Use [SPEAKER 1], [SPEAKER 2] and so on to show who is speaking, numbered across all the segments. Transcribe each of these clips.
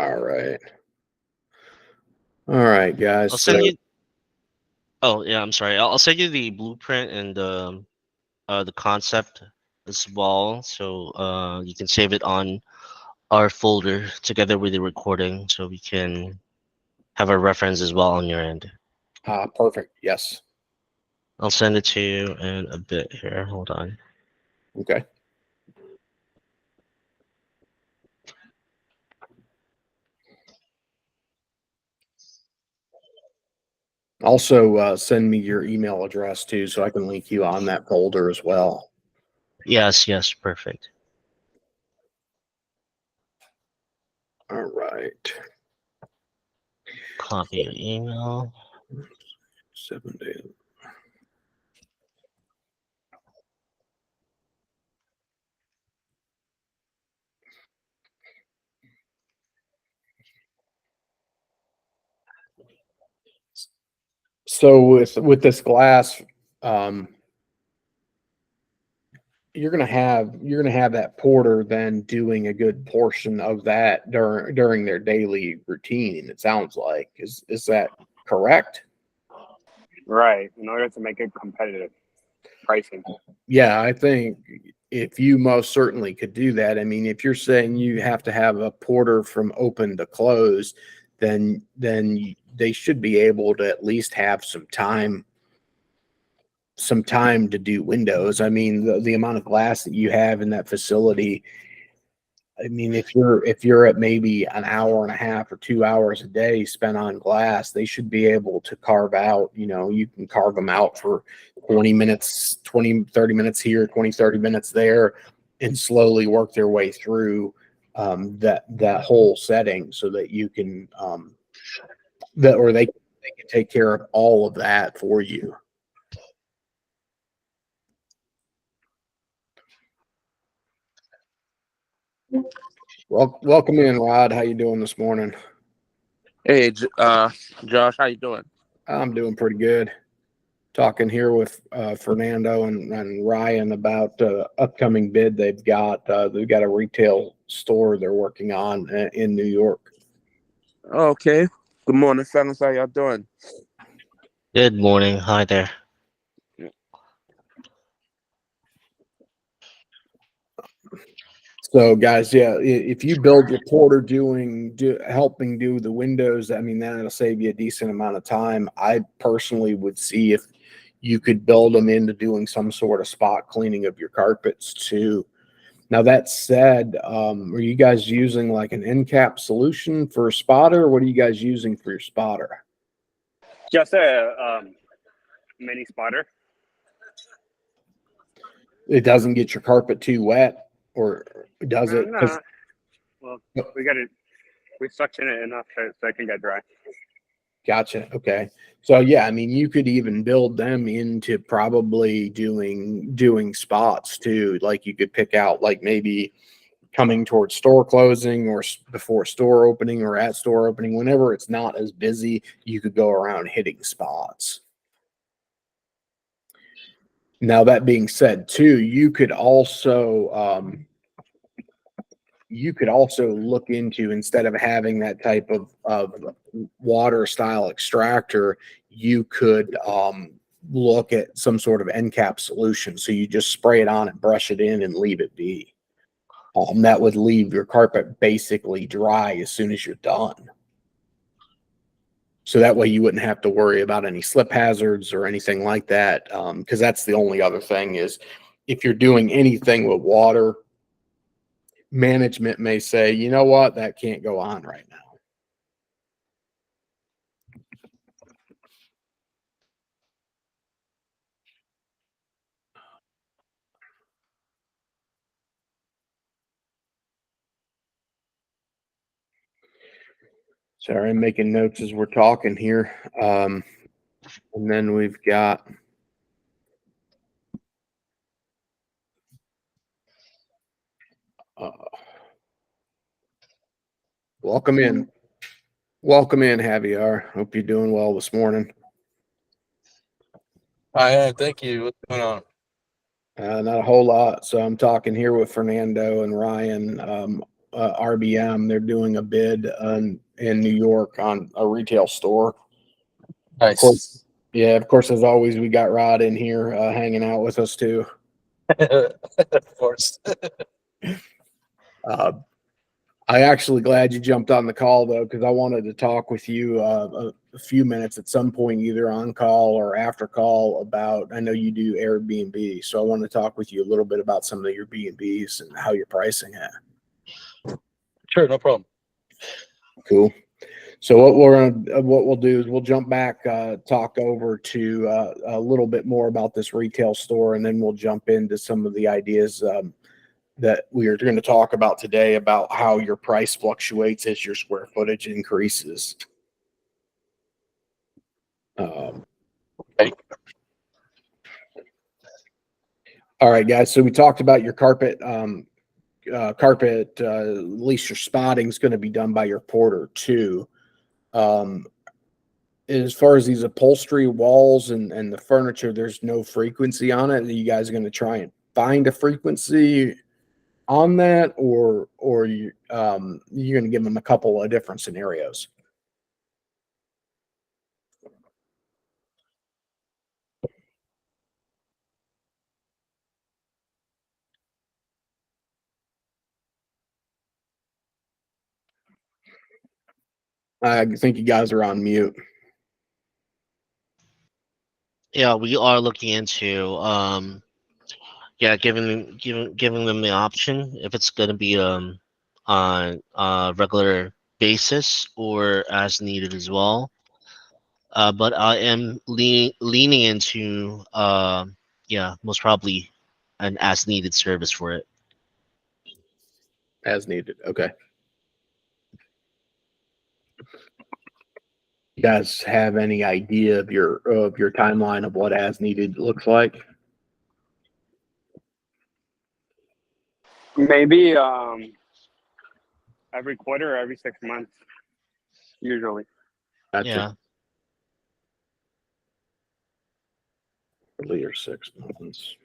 [SPEAKER 1] All right. All right, guys.
[SPEAKER 2] I'll
[SPEAKER 1] So,
[SPEAKER 2] send you. Oh yeah, I'm sorry. I'll send you the blueprint and the concept as well, so you can save it on our folder together with the recording, so we can have a reference as well on your end.
[SPEAKER 1] perfect. Yes.
[SPEAKER 2] I'll send it to you in a bit here. Hold on.
[SPEAKER 1] Okay. Also, send me your email address too, so I can link you on that folder as well.
[SPEAKER 2] Yes, yes, perfect.
[SPEAKER 1] All right.
[SPEAKER 2] Copy your email.
[SPEAKER 1] 7 days. So with this glass, um, you're gonna have that porter then doing a good portion of that during their daily routine. It sounds like is that correct?
[SPEAKER 3] Right. In order to make it competitive pricing.
[SPEAKER 1] Yeah, I think if you most certainly could do that. I mean, if you're saying you have to have a porter from open to close, then they should be able to at least have some time to do windows. I mean, the amount of glass that you have in that facility. I mean, if you're at maybe an hour and a half or 2 hours a day spent on glass, they should be able to carve out, you can carve them out for 20 minutes, 20, 30 minutes here, 20, 30 minutes there, and slowly work their way through that whole setting so that you can that or they can take care of all of that for you. Well, welcome in, Rod. How you doing this morning?
[SPEAKER 4] Hey, Josh, how you doing?
[SPEAKER 1] I'm doing pretty good. Talking here with Fernando and Ryan about upcoming bid they've got. They've got a retail store they're working on in New York.
[SPEAKER 4] Okay. Good morning, fellas. How y'all doing?
[SPEAKER 2] Good morning. Hi there.
[SPEAKER 1] So, guys, yeah, if you build your porter helping do the windows, I mean, that'll save you a decent amount of time. I personally would see if you could build them into doing some sort of spot cleaning of your carpets too. Now, that said, are you guys using like an end cap solution for a spotter? What are you guys using for your spotter?
[SPEAKER 3] Just a mini spotter.
[SPEAKER 1] It doesn't get your carpet too wet, or does it?
[SPEAKER 3] Nah. Well, we suction it enough so it can get dry.
[SPEAKER 1] Gotcha. Okay. So yeah, I mean, you could even build them into probably doing spots too. Like you could pick out like maybe coming towards store closing or before store opening or at store opening, whenever it's not as busy, you could go around hitting spots. Now, that being said, too, you could also look into, instead of having that type of water style extractor, you could look at some sort of end cap solution. So you just spray it on and brush it in and leave it be. That would leave your carpet basically dry as soon as you're done. So that way you wouldn't have to worry about any slip hazards or anything like that. Because that's the only other thing is if you're doing anything with water, management may say, you know what, that can't go on right now. Sorry, I'm making notes as we're talking here. And then we've got welcome in. Welcome in, Javier. Hope you're doing well this morning.
[SPEAKER 5] I am. Thank you. What's going on?
[SPEAKER 1] Not a whole lot. So I'm talking here with Fernando and Ryan RBM. They're doing a bid in New York on a retail store. Of course,
[SPEAKER 5] Nice.
[SPEAKER 1] of course, as always, we got Rod in here hanging out with us too.
[SPEAKER 5] Of course.
[SPEAKER 1] Uh, I actually glad you jumped on the call though, because I wanted to talk with you a few minutes at some point, either on call or after call about. I know you do Airbnb, so I want to talk with you a little bit about some of your B&Bs and how you're pricing it.
[SPEAKER 5] Sure, no problem.
[SPEAKER 1] Cool. So what we'll do is we'll jump back, talk over to a little bit more about this retail store, and then we'll jump into some of the ideas that we are going to talk about today about how your price fluctuates as your square footage increases.
[SPEAKER 5] Okay.
[SPEAKER 1] All right, guys. So we talked about your carpet. At least your spotting is going to be done by your porter too. As far as these upholstery walls and the furniture, there's no frequency on it. Are you guys going to try and find a frequency on that, or you're going to give them a couple of different scenarios? I think you guys are on mute.
[SPEAKER 2] Yeah, we are looking into giving them the option if it's gonna be on a regular basis or as needed as well. But I am leaning into yeah, most probably an as needed service for it.
[SPEAKER 1] As needed. Okay. You guys have any idea of your timeline of what as needed looks like?
[SPEAKER 3] Maybe every quarter or every 6 months, usually.
[SPEAKER 1] Gotcha.
[SPEAKER 2] Yeah.
[SPEAKER 1] Quarterly or 6 months.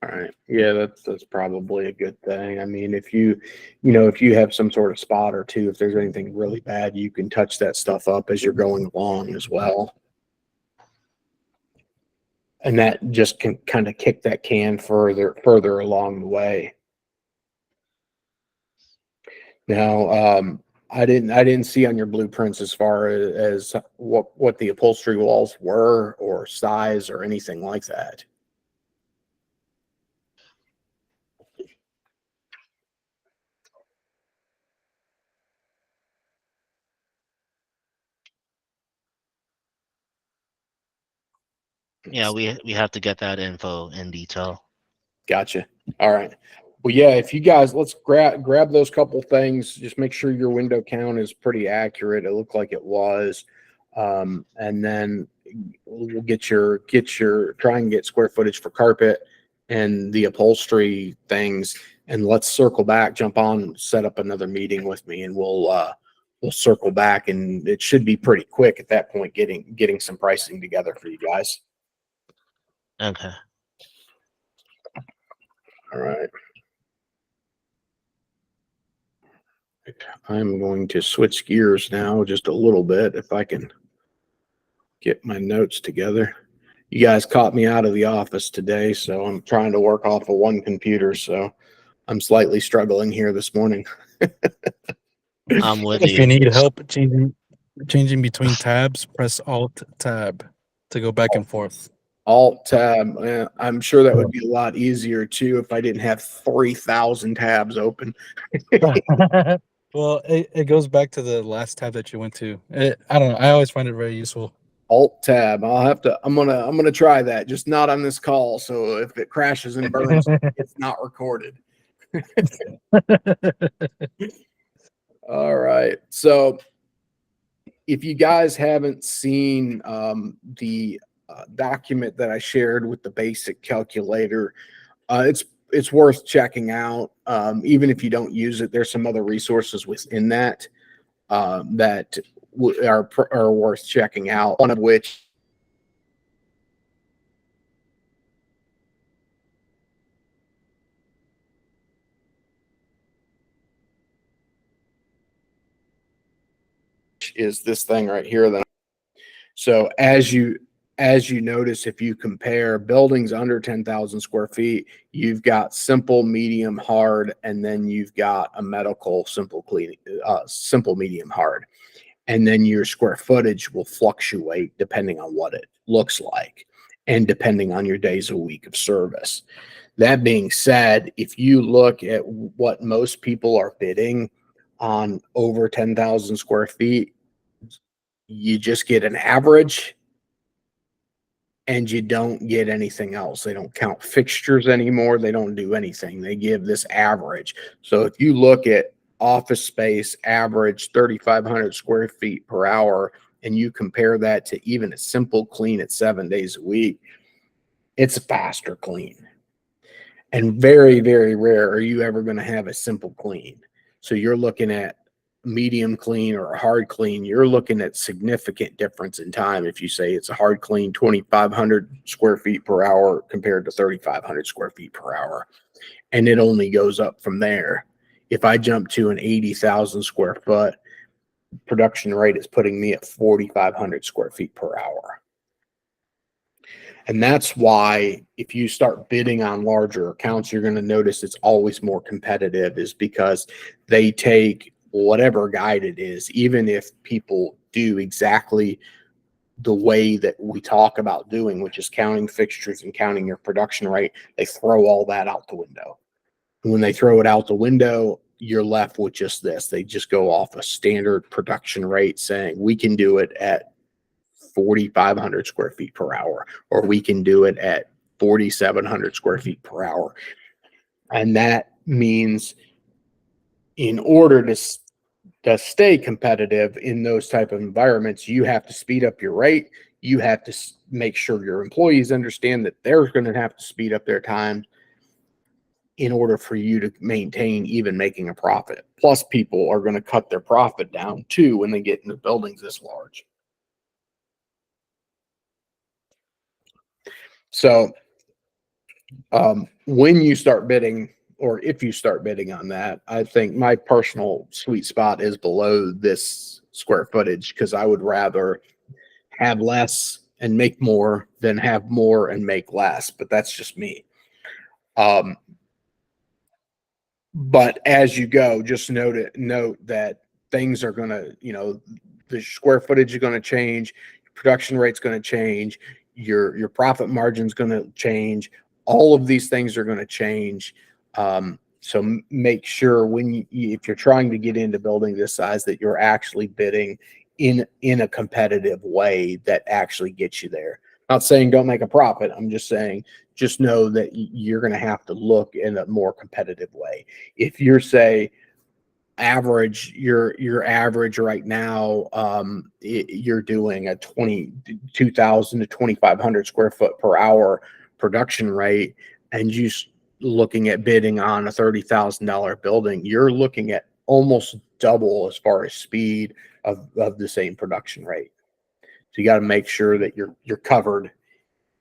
[SPEAKER 1] All right. Yeah, that's probably a good thing. I mean, if if you have some sort of spot or two, if there's anything really bad, you can touch that stuff up as you're going along as well. And that just can kind of kick that can further along the way. Now, I didn't see on your blueprints as far as what the upholstery walls were or size or anything like that.
[SPEAKER 2] Yeah, we have to get that info in detail.
[SPEAKER 1] Gotcha. All right. Well, yeah, if you guys let's grab those couple things, just make sure your window count is pretty accurate. It looked like it was. And then we'll get your try and get square footage for carpet and the upholstery things, and let's circle back, jump on, set up another meeting with me, and we'll circle back, and it should be pretty quick at that point getting some pricing together for you guys.
[SPEAKER 2] Okay.
[SPEAKER 1] All right. I'm going to switch gears now just a little bit if I can get my notes together. You guys caught me out of the office today, so I'm trying to work off of one computer, so I'm slightly struggling here this morning.
[SPEAKER 2] I'm with
[SPEAKER 5] If you
[SPEAKER 2] you.
[SPEAKER 5] need help changing between tabs, press Alt Tab to go back and forth.
[SPEAKER 1] Alt tab. I'm sure that would be a lot easier too if I didn't have 3,000 tabs open.
[SPEAKER 5] Well, it goes back to the last tab that you went to. I don't know. I always find it very useful.
[SPEAKER 1] Alt tab. I'm gonna try that. Just not on this call. So if it crashes and burns, it's not recorded. All right. So if you guys haven't seen the document that I shared with the basic calculator, it's worth checking out. Even if you don't use it, there's some other resources within that that are worth checking out. One of which is this thing right here. Then, so as you notice, if you compare buildings under 10,000 square feet, you've got simple, medium, hard, and then you've got a medical simple cleaning, simple, medium, hard. And then your square footage will fluctuate depending on what it looks like and depending on your days a week of service. That being said, if you look at what most people are bidding on over 10,000 square feet, you just get an average and you don't get anything else. They don't count fixtures anymore. They don't do anything. They give this average. So if you look at office space average 3,500 square feet per hour, and you compare that to even a simple clean at 7 days a week, it's a faster clean. And very, very rare are you ever going to have a simple clean. So you're looking at medium clean or a hard clean. You're looking at significant difference in time. If you say it's a hard clean, 2,500 square feet per hour compared to 3,500 square feet per hour. And it only goes up from there. If I jump to an 80,000 square foot, production rate is putting me at 4,500 square feet per hour. And that's why if you start bidding on larger accounts, you're going to notice it's always more competitive, is because they take whatever guide it is, even if people do exactly the way that we talk about doing, which is counting fixtures and counting your production rate, they throw all that out the window. And when they throw it out the window, you're left with just this. They just go off a standard production rate saying we can do it at 4,500 square feet per hour, or we can do it at 4,700 square feet per hour. And that means in order to stay competitive in those type of environments, you have to speed up your rate. You have to make sure your employees understand that they're going to have to speed up their time in order for you to maintain even making a profit. Plus, people are going to cut their profit down too when they get into buildings this large. So when you start bidding, or if you start bidding on that, I think my personal sweet spot is below this square footage, because I would rather have less and make more than have more and make less. But that's just me. But as you go, just note that things are going to, the square footage is going to change, production rate's going to change, your profit margin's going to change. All of these things are going to change. So make sure if you're trying to get into building this size, that you're actually bidding in a competitive way that actually gets you there. Not saying don't make a profit. I'm just saying, just know that you're going to have to look in a more competitive way. If you're, say, average, your average right now, you're doing a 22,000 to 2,500 square foot per hour production rate, and you looking at bidding on a $30,000 building, you're looking at almost double as far as speed of the same production rate. So you got to make sure that you're covered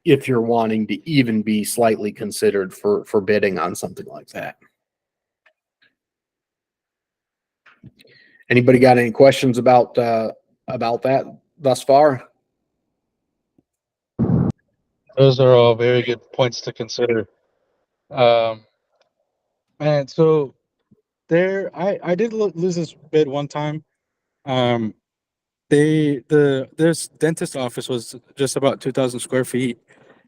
[SPEAKER 1] if you're wanting to even be slightly considered for bidding on something like that. Anybody got any questions about that thus far?
[SPEAKER 5] Those are all very good points to consider. And so I did lose this bid one time. This dentist office was just about 2,000 square feet,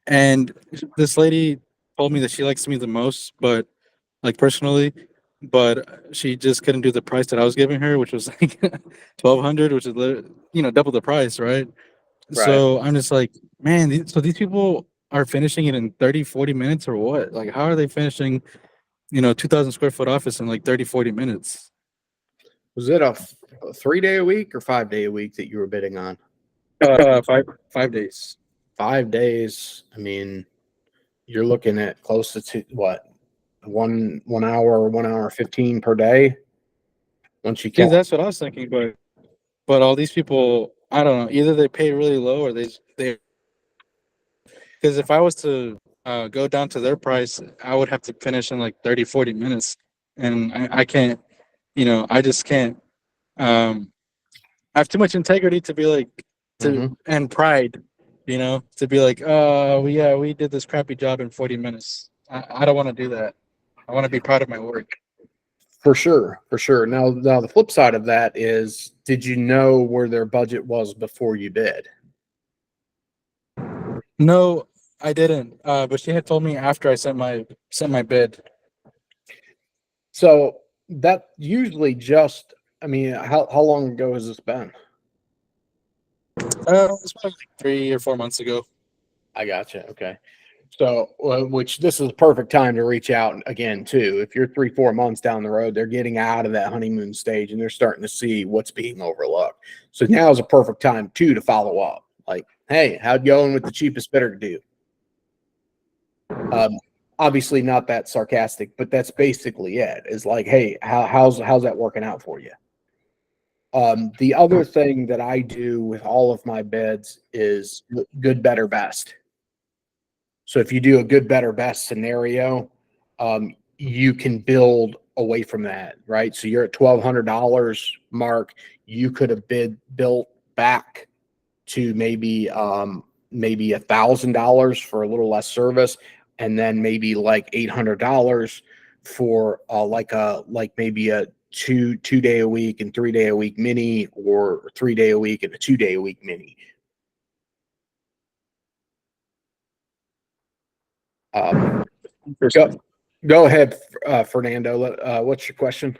[SPEAKER 5] and this lady told me that she likes me the most, but like personally, but she just couldn't do the price that I was giving her, which was like 1,200, which is double the price, right? So I'm just like, man, these people are finishing it in 30, 40 minutes or what? Like, how are they finishing, 2,000 square foot office in like 30, 40 minutes?
[SPEAKER 1] Was it a 3-day a week or 5-day a week that you were bidding on?
[SPEAKER 5] 5 days.
[SPEAKER 1] 5 days. I mean, you're looking at close to what? 1 hour, 1 hour 15 per day. Once you count.
[SPEAKER 5] That's what I was thinking, but all these people, I don't know, either they pay really low or they because if I was to go down to their price, I would have to finish in like 30, 40 minutes. And I can't, I just can't. I I have too much integrity to be like and pride, to be like, we did this crappy job in 40 minutes. I don't want to do that. I want to be proud of my work.
[SPEAKER 1] For sure, for sure. Now the flip side of that is, did you know where their budget was before you bid?
[SPEAKER 5] No, I didn't. But she had told me after I sent my bid.
[SPEAKER 1] So that usually just, I mean, how long ago has this been?
[SPEAKER 5] It's probably like 3 or 4 months ago.
[SPEAKER 1] I gotcha. Okay. So, which this is the perfect time to reach out again, too. If you're 3, 4 months down the road, they're getting out of that honeymoon stage and they're starting to see what's being overlooked. So now is a perfect time, too, to follow up. Like, hey, how'd going with the cheapest bidder do? Obviously not that sarcastic, but that's basically it. Is like, hey, how's that working out for you? The other thing that I do with all of my bids is good, better, best. So if you do a good, better, best scenario, you can build away from that, right? So you're at $1,200 mark. You could have built back to maybe $1,000 for a little less service, and then maybe like $800 for like maybe a two day a week and 3 day a week mini, or 3 day a week and a 2 day a week mini. Go ahead, Fernando. What's your question?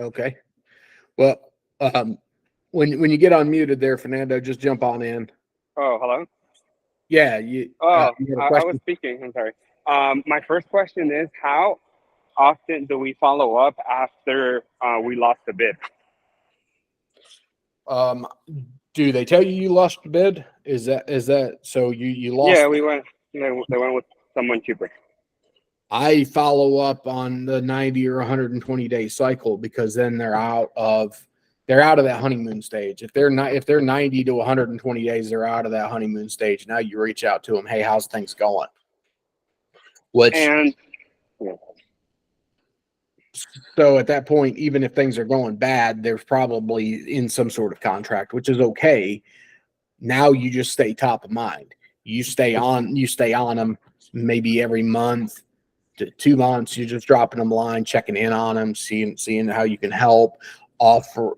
[SPEAKER 1] Okay. Well, when you get unmuted there, Fernando, just jump on in.
[SPEAKER 3] Oh, hello.
[SPEAKER 1] Yeah, you
[SPEAKER 3] Oh,
[SPEAKER 1] had a
[SPEAKER 3] I was
[SPEAKER 1] question?
[SPEAKER 3] speaking. I'm sorry. My first question is, how often do we follow up after we lost the bid?
[SPEAKER 1] Do they tell you lost the bid? Is that so you lost?
[SPEAKER 3] Yeah, we went. They went with someone cheaper.
[SPEAKER 1] I follow up on the 90 or 120 day cycle, because then they're out of that honeymoon stage. If they're 90 to 120 days, they're out of that honeymoon stage. Now you reach out to them, hey, how's things going?
[SPEAKER 3] And
[SPEAKER 1] So at that point, even if things are going bad, there's probably in some sort of contract, which is okay. Now you just stay top of mind. You stay on them maybe every month to 2 months. You're just dropping them a line, checking in on them, seeing how you can help, offer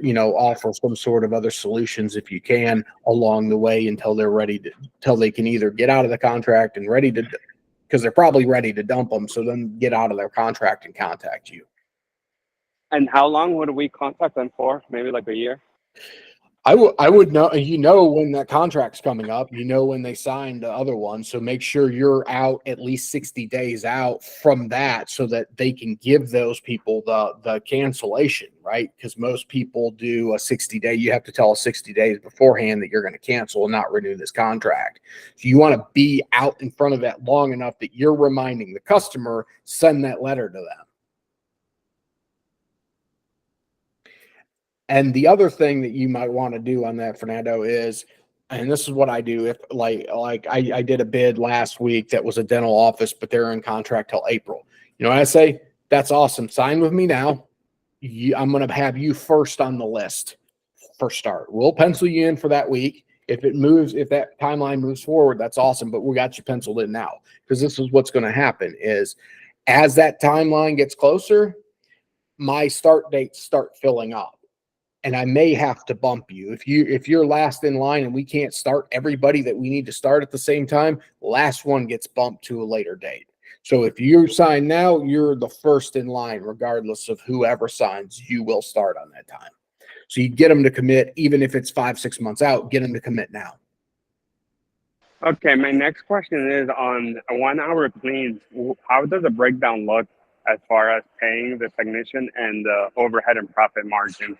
[SPEAKER 1] some sort of other solutions if you can along the way, until they can either get out of the contract and because they're probably ready to dump them. So then get out of their contract and contact you.
[SPEAKER 3] And how long would we contact them for? Maybe like a year?
[SPEAKER 1] I would know, when that contract's coming up, when they signed the other one. So make sure you're out at least 60 days out from that, so that they can give those people the cancellation, right? Because most people do a 60-day. You have to tell us 60 days beforehand that you're going to cancel and not renew this contract. So you want to be out in front of that long enough that you're reminding the customer, send that letter to them. And the other thing that you might want to do on that, Fernando, is, and this is what I do, if I did a bid last week that was a dental office, but they're in contract till April. I say, that's awesome. Sign with me now. I'm going to have you first on the list for start. We'll pencil you in for that week. If that timeline moves forward, that's awesome. But we got you penciled in now, because this is what's going to happen is, as that timeline gets closer, my start dates start filling up. And I may have to bump you. If you're last in line and we can't start everybody that we need to start at the same time, last one gets bumped to a later date. So if you sign now, you're the first in line, regardless of whoever signs, you will start on that time. So you get them to commit, even if it's 5-6 months out, get them to commit now.
[SPEAKER 3] Okay, my next question is on a 1 hour cleans. How does the breakdown look as far as paying the technician and the overhead and profit margin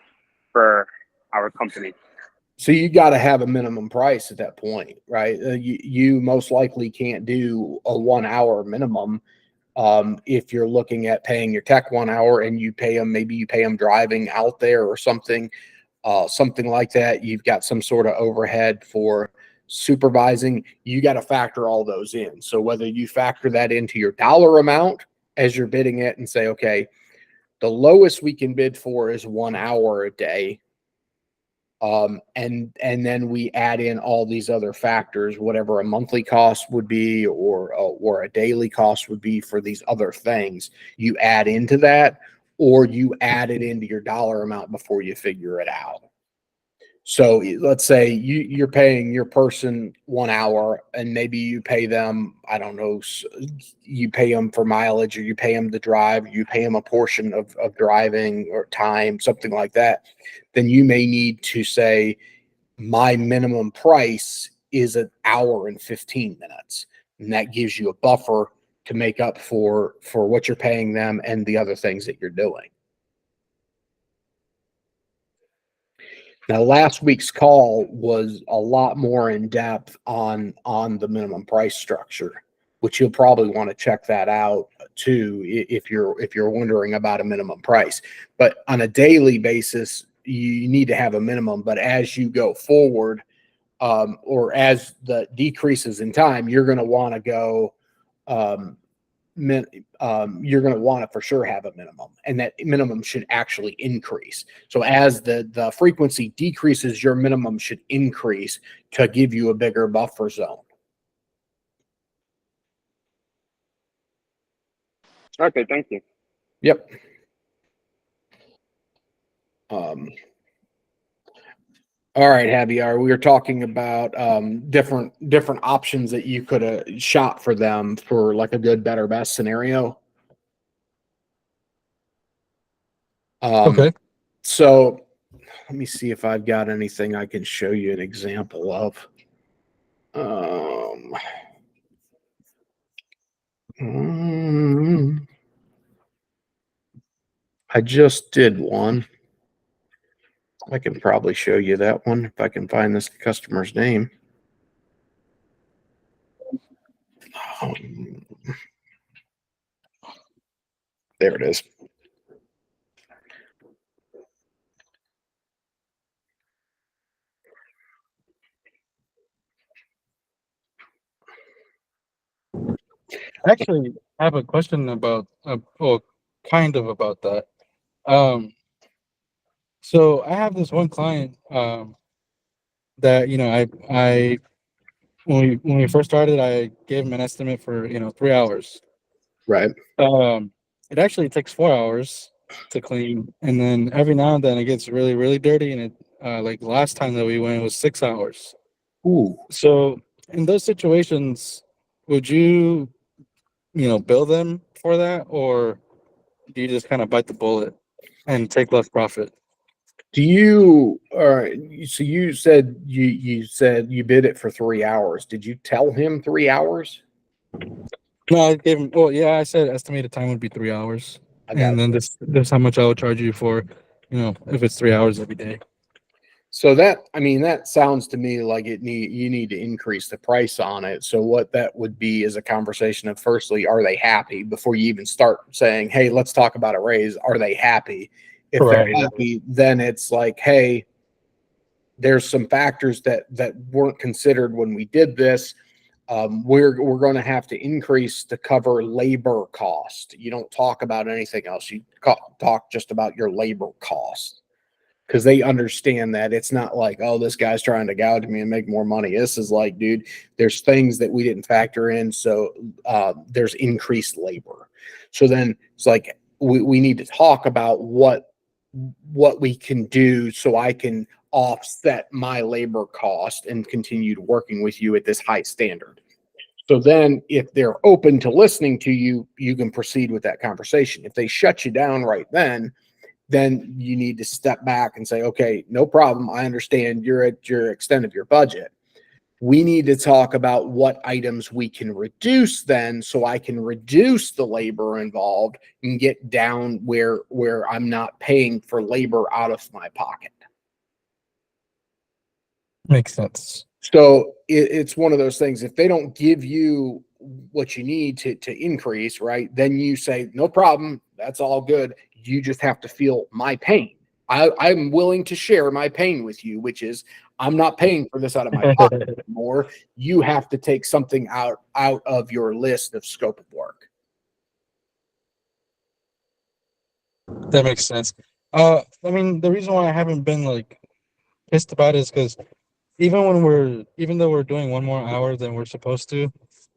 [SPEAKER 3] for our company?
[SPEAKER 1] So you got to have a minimum price at that point, right? You most likely can't do a 1 hour minimum. If you're looking at paying your tech 1 hour and maybe you pay them driving out there or something. something like that. You've got some sort of overhead for supervising. You got to factor all those in. So whether you factor that into your dollar amount as you're bidding it and say, okay, the lowest we can bid for is 1 hour a day. And then we add in all these other factors, whatever a monthly cost would be, or a daily cost would be for these other things. You add into that, or you add it into your dollar amount before you figure it out. So let's say you're paying your person 1 hour, and maybe you pay them, I don't know, you pay them for mileage, or you pay them to drive, you pay them a portion of driving or time, something like that. Then you may need to say, my minimum price is 1 hour and 15 minutes. And that gives you a buffer to make up for what you're paying them and the other things that you're doing. Now, last week's call was a lot more in depth on the minimum price structure, which you'll probably want to check that out too if you're wondering about a minimum price. But on a daily basis, you need to have a minimum. But as you go forward, or as the decreases in time, you're going to want to go. You're going to want to for sure have a minimum, and that minimum should actually increase. So as the frequency decreases, your minimum should increase to give you a bigger buffer zone.
[SPEAKER 3] Okay, thank you.
[SPEAKER 1] Yep. All right, Javier, we were talking about different options that you could have shot for them for like a good, better, best scenario.
[SPEAKER 5] Okay.
[SPEAKER 1] So let me see if I've got anything I can show you an example of. I just did one. I can probably show you that one if I can find this customer's name. There it is.
[SPEAKER 5] Actually, I have a question about, well, kind of about that. So I have this one client that I when we first started, I gave him an estimate for 3 hours.
[SPEAKER 1] Right.
[SPEAKER 5] It actually takes 4 hours to clean, and then every now and then it gets really really dirty, and it like last time that we went, it was 6 hours.
[SPEAKER 1] Ooh.
[SPEAKER 5] So in those situations, would you bill them for that, or do you just kind of bite the bullet and take less profit?
[SPEAKER 1] Do you so you said you bid it for 3 hours. Did you tell him 3 hours?
[SPEAKER 5] No, I gave him. Well, yeah, I said estimated time would be 3 hours, and then this how much I would charge you for, if it's 3 hours every day.
[SPEAKER 1] So that sounds to me like you need to increase the price on it. So what that would be is a conversation of, firstly, are they happy before you even start saying, hey, let's talk about a raise. Are they happy? If they're happy, then it's like, hey, there's some factors that weren't considered when we did this. We're going to have to increase to cover labor cost. You don't talk about anything else. You talk just about your labor cost, because they understand that it's not like, oh, this guy's trying to gouge me and make more money. This is like, dude, there's things that we didn't factor in. So there's increased labor. So then it's like, we need to talk about what we can do so I can offset my labor cost and continue working with you at this high standard. So then if they're open to listening to you, you can proceed with that conversation. If they shut you down right then you need to step back and say, okay, no problem. I understand you're at your extent of your budget. We need to talk about what items we can reduce then, so I can reduce the labor involved and get down where I'm not paying for labor out of my pocket.
[SPEAKER 5] Makes sense.
[SPEAKER 1] So it's one of those things. If they don't give you what you need to increase, right, then you say, no problem. That's all good. You just have to feel my pain. I'm willing to share my pain with you, which is I'm not paying for this out of my pocket anymore. You have to take something out of your list of scope of work.
[SPEAKER 5] That makes sense. I mean, the reason why I haven't been like pissed about it is because even though we're doing one more hour than we're supposed to,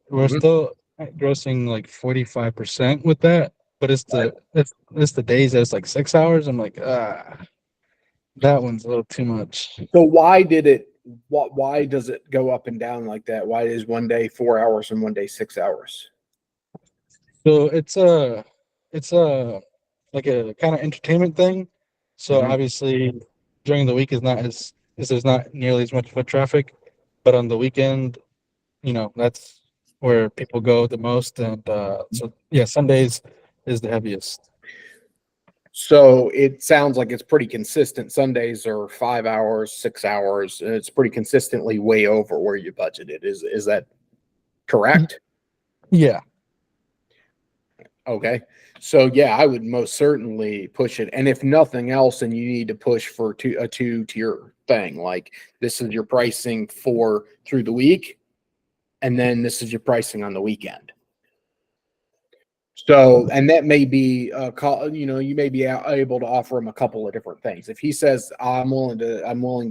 [SPEAKER 5] we're
[SPEAKER 1] Mhm.
[SPEAKER 5] still grossing like 45% with that. But it's the days that it's like 6 hours. I'm like, that one's a little too much.
[SPEAKER 1] So why does it go up and down like that? Why is one day 4 hours and one day 6 hours?
[SPEAKER 5] So it's a like a kind of entertainment thing. So
[SPEAKER 1] Mhm.
[SPEAKER 5] obviously during the week there's not nearly as much foot traffic, but on the weekend, that's where people go the most. And so yeah, Sundays is the heaviest.
[SPEAKER 1] So it sounds like it's pretty consistent. Sundays are 5 hours, 6 hours, and it's pretty consistently way over where you budgeted. Is that correct?
[SPEAKER 5] Yeah.
[SPEAKER 1] Okay. So yeah, I would most certainly push it. And if nothing else, then you need to push for a 2-tier thing. Like this is your pricing for through the week, and then this is your pricing on the weekend. So, and that may be, you may be able to offer him a couple of different things. If he says, I'm willing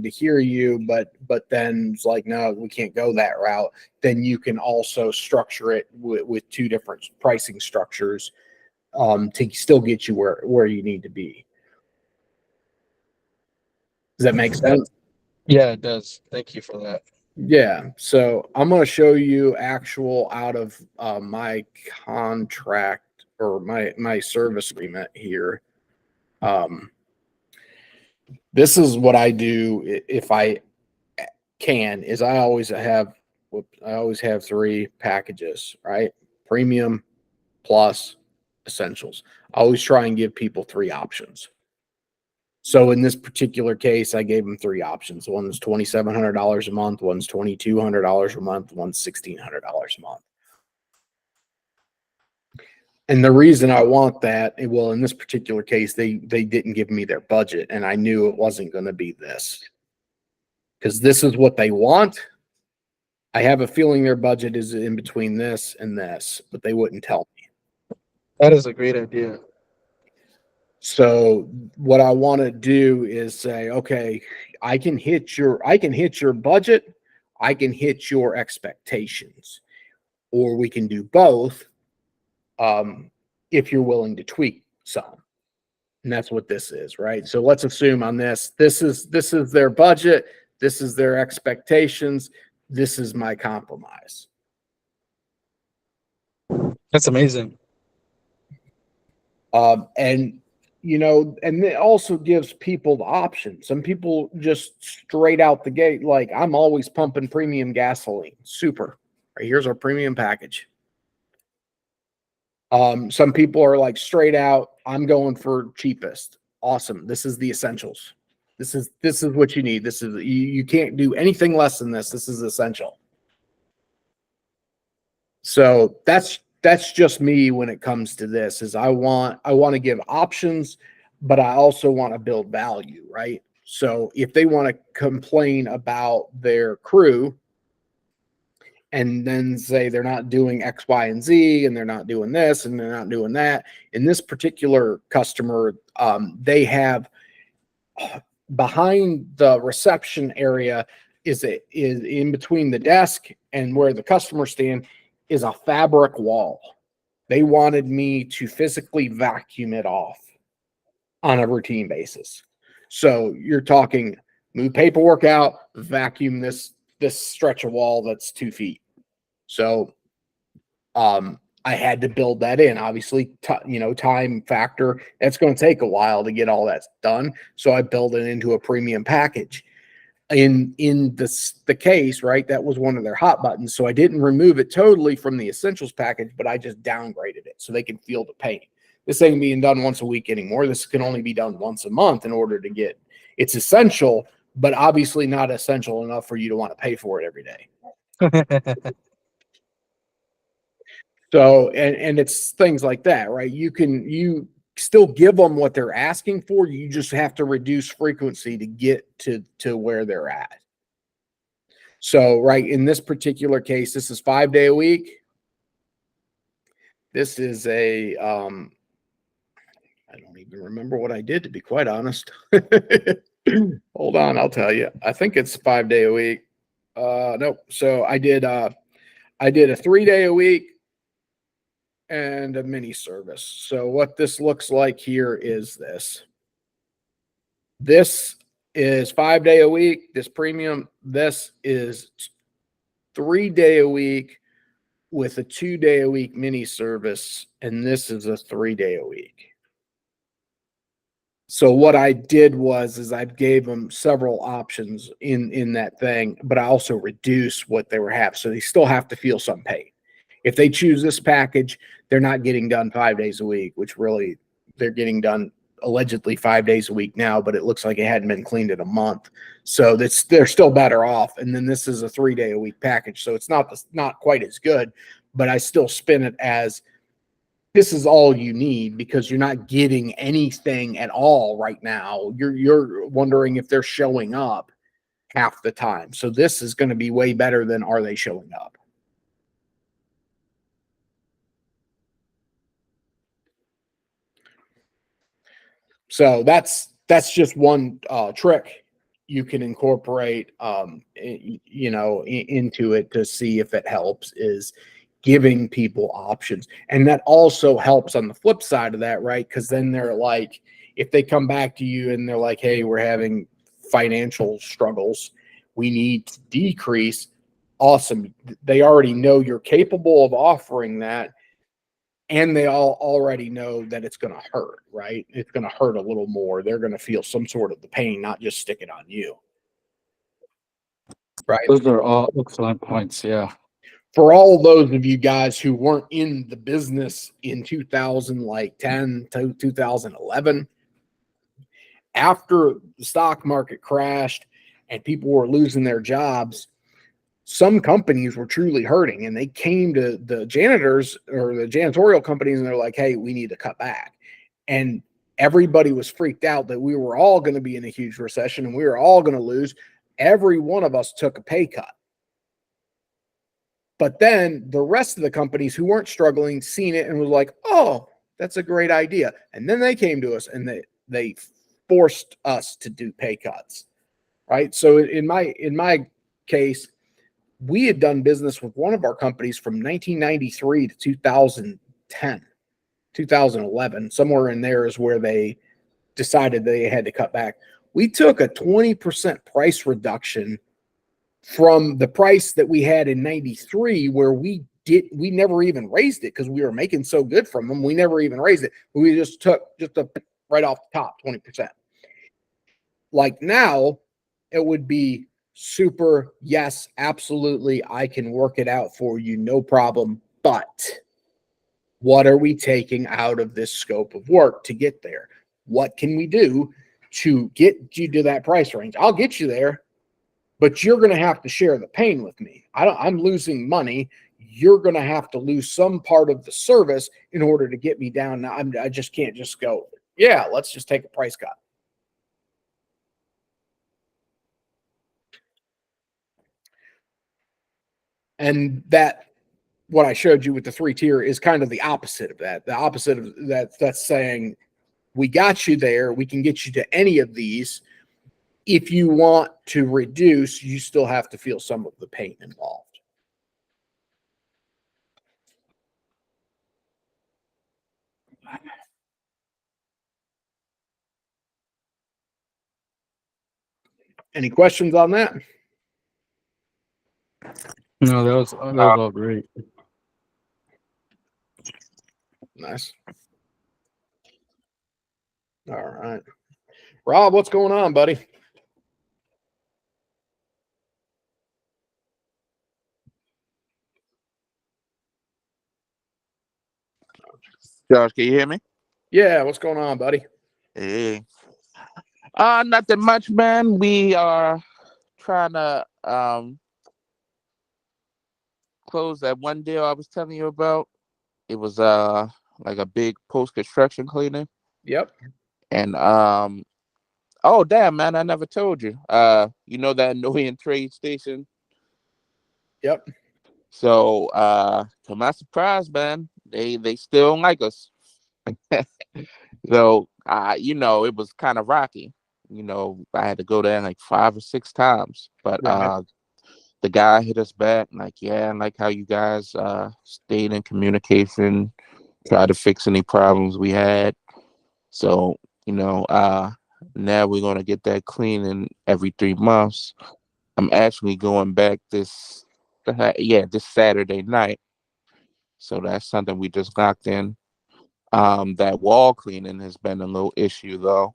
[SPEAKER 1] to hear you, but then it's like, no, we can't go that route. Then you can also structure it with two different pricing structures, to still get you where you need to be. Does that make sense?
[SPEAKER 5] Yeah, it does. Thank you for that.
[SPEAKER 1] Yeah. So I'm going to show you actual out of my contract or my service agreement here. This is what I do if I can. Is I always have three packages, right? Premium, plus, essentials. I always try and give people three options. So in this particular case, I gave them three options. One's $2,700 a month, one's $2,200 a month, one's $1,600 a month. And the reason I want that, well, in this particular case, they didn't give me their budget, and I knew it wasn't going to be this, because this is what they want. I have a feeling their budget is in between this and this, but they wouldn't tell me.
[SPEAKER 5] That is a great idea.
[SPEAKER 1] So what I want to do is say, okay, I can hit your budget, I can hit your expectations, or we can do both, if you're willing to tweak some. And that's what this is, right? So let's assume on this is their budget, this is their expectations, this is my compromise.
[SPEAKER 5] That's amazing.
[SPEAKER 1] And and it also gives people the option. Some people just straight out the gate, like, I'm always pumping premium gasoline. Super. Right, here's our premium package. Some people are like straight out, I'm going for cheapest. Awesome. This is the essentials. This is what you need. This is you can't do anything less than this. This is essential. So that's just me when it comes to this. Is I want to give options, but I also want to build value, right? So if they want to complain about their crew and then say they're not doing X, Y, and Z, and they're not doing this, and they're not doing that. In this particular customer, they have behind the reception area is in between the desk and where the customers stand is a fabric wall. They wanted me to physically vacuum it off on a routine basis. So you're talking move paperwork out, vacuum this stretch of wall that's 2 feet. So I had to build that in. Obviously, time factor. It's going to take a while to get all that done. So I built it into a premium package. In the case, right, that was one of their hot buttons. So I didn't remove it totally from the essentials package, but I just downgraded it so they can feel the pain. This ain't being done once a week anymore. This can only be done once a month in order to get it's essential, but obviously not essential enough for you to want to pay for it every day. So, and it's things like that, right? You still give them what they're asking for. You just have to reduce frequency to get to where they're at. So, right, in this particular case, this is 5 day a week. This is a I don't even remember what I did, to be quite honest. Hold on, I'll tell you. I think it's 5 day a week. Nope. So I did a 3 day a week and a mini service. So what this looks like here is this. This is 5 day a week. This premium. This is 3 day a week with a 2 day a week mini service, and this is a 3 day a week. So what I did is I gave them several options in that thing, but I also reduced what they were having. So they still have to feel some pain. If they choose this package, they're not getting done 5 days a week, which really they're getting done allegedly 5 days a week now, but it looks like it hadn't been cleaned in a month. So they're still better off. And then this is a 3 day a week package. So it's not quite as good, but I still spin it as this is all you need because you're not getting anything at all right now. You're wondering if they're showing up half the time. So this is going to be way better than are they showing up? So that's just one trick you can incorporate into it to see if it helps, is giving people options. And that also helps on the flip side of that, right? Because then they're like, if they come back to you and they're like, hey, we're having financial struggles, we need to decrease. Awesome. They already know you're capable of offering that. And they all already know that it's going to hurt, right? It's going to hurt a little more. They're going to feel some sort of the pain, not just stick it on you. Right.
[SPEAKER 5] Those are all excellent points. Yeah.
[SPEAKER 1] For all those of you guys who weren't in the business in 2010 to 2011, after the stock market crashed and people were losing their jobs, some companies were truly hurting, and they came to the janitors or the janitorial companies and they're like, hey, we need to cut back. And everybody was freaked out that we were all going to be in a huge recession and we were all going to lose. Every one of us took a pay cut. But then the rest of the companies who weren't struggling seen it and was like, oh, that's a great idea. And then they came to us and they forced us to do pay cuts. Right. So in my case, we had done business with one of our companies from 1993 to 2010, 2011, somewhere in there is where they decided they had to cut back. We took a 20% price reduction from the price that we had in 93, where we never even raised it because we were making so good from them. We never even raised it. We just took right off the top, 20%. Like now, it would be super, yes, absolutely, I can work it out for you, no problem. But what are we taking out of this scope of work to get there? What can we do to get you to that price range? I'll get you there, but you're going to have to share the pain with me. I'm losing money. You're going to have to lose some part of the service in order to get me down. Now, I just can't just go, yeah, let's just take a price cut. And that, what I showed you with the 3-tier is kind of the opposite of that. The opposite of that, that's saying, we got you there. We can get you to any of these. If you want to reduce, you still have to feel some of the pain involved. Any questions on that?
[SPEAKER 5] No, that was all great.
[SPEAKER 1] Nice. All right. Rob, what's going on, buddy?
[SPEAKER 4] Josh, can you hear me?
[SPEAKER 1] Yeah, what's going on, buddy?
[SPEAKER 4] Hey. Nothing much, man. We are trying to close that one deal I was telling you about. It was like a big post-construction cleaning.
[SPEAKER 1] Yep.
[SPEAKER 4] And oh damn, man, I never told you. You know that annoying trade station?
[SPEAKER 1] Yep.
[SPEAKER 4] So to my surprise, man, they still don't like us. So you know, it was kind of rocky. You know, I had to go there like 5 or 6 times. But
[SPEAKER 1] Right.
[SPEAKER 4] the guy hit us back like, yeah, I like how you guys stayed in communication, tried to fix any problems we had. So, you know, now we're gonna get that cleaning every 3 months. I'm actually going back this Saturday night. So that's something we just locked in. That wall cleaning has been a little issue though,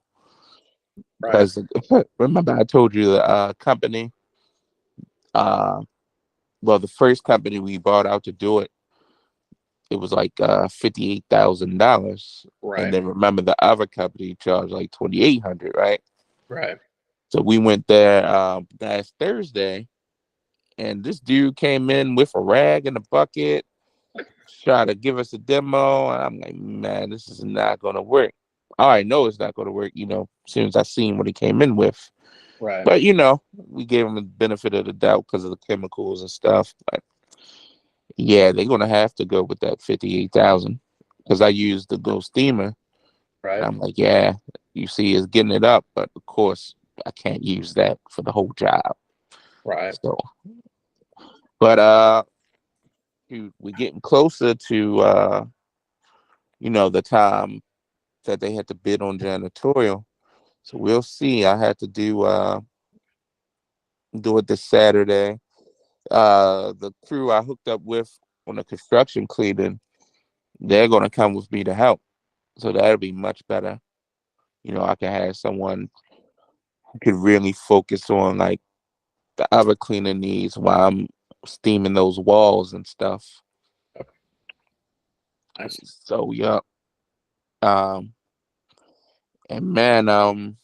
[SPEAKER 1] Right.
[SPEAKER 4] because remember I told you the company, uh, well, the first company we bought out to do it, it was like $58,000, and
[SPEAKER 1] Right.
[SPEAKER 4] then remember the other company charged like 2,800, right?
[SPEAKER 1] Right.
[SPEAKER 4] So we went there last Thursday, and this dude came in with a rag and a bucket, tried to give us a demo, and I'm like, man, this is not gonna work. I already know it's not gonna work, you know, as soon as I seen what he came in with.
[SPEAKER 1] Right.
[SPEAKER 4] But you know, we gave him the benefit of the doubt because of the chemicals and stuff. But yeah, they're gonna have to go with that 58,000 because I used the Go Steamer. And
[SPEAKER 1] Right.
[SPEAKER 4] I'm like, yeah, you see, it's getting it up, but of course, I can't use that for the whole job.
[SPEAKER 1] Right.
[SPEAKER 4] So, but dude, we're getting closer to you know, the time that they had to bid on janitorial. So we'll see. I had to do it this Saturday. The crew I hooked up with on the construction cleaning, they're gonna come with me to help. So that'll be much better. You know, I can have someone who can really focus on like the other cleaning needs while I'm steaming those walls and stuff.
[SPEAKER 1] Nice.
[SPEAKER 4] So yeah. Um and man,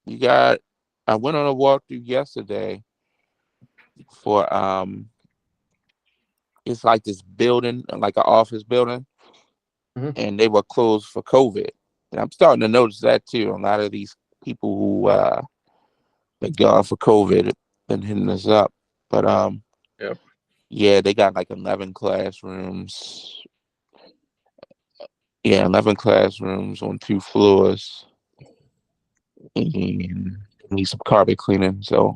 [SPEAKER 4] you got I went on a walkthrough yesterday for it's like this building, like an office building,
[SPEAKER 1] Mhm.
[SPEAKER 4] and they were closed for COVID. And I'm starting to notice that too. A lot of these people who been gone for COVID been hitting us up. But
[SPEAKER 1] Yep.
[SPEAKER 4] yeah, they got like 11 classrooms. Yeah, 11 classrooms on 2 floors, and need some carpet cleaning. So,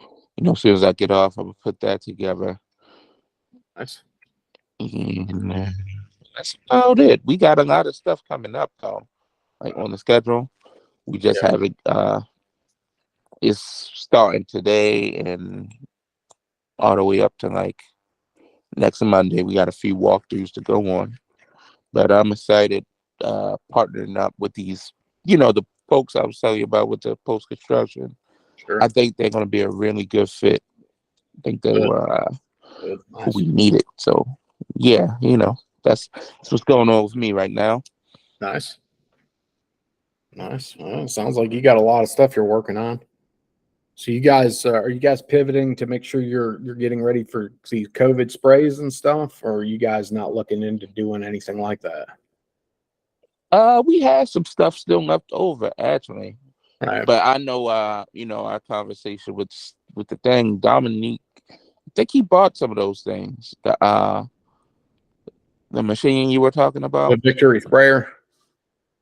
[SPEAKER 4] you know, as soon as I get off, I'm gonna put that together.
[SPEAKER 1] Nice.
[SPEAKER 4] And that's about it. We got a lot of stuff coming up though, like on the schedule. We just
[SPEAKER 1] Yep.
[SPEAKER 4] haven't it's starting today and all the way up to like next Monday. We got a few walkthroughs to go on. But I'm excited partnering up with these, you know, the folks I was telling you about with the post construction.
[SPEAKER 1] Sure.
[SPEAKER 4] I think they're gonna be a really good fit. I think they
[SPEAKER 1] Good.
[SPEAKER 4] were
[SPEAKER 1] Good.
[SPEAKER 4] who
[SPEAKER 1] Nice.
[SPEAKER 4] we needed. So yeah, you know, that's what's going on with me right now.
[SPEAKER 1] Nice. Nice. Well, it sounds like you got a lot of stuff you're working on. So you guys are you guys pivoting to make sure you're getting ready for these COVID sprays and stuff, or are you guys not looking into doing anything like that?
[SPEAKER 4] We had some stuff still left over actually.
[SPEAKER 1] Right.
[SPEAKER 4] But I know you know, our conversation with the thing, Dominique, I think he bought some of those things. The machine you were talking
[SPEAKER 1] The
[SPEAKER 4] about.
[SPEAKER 1] Victory sprayer.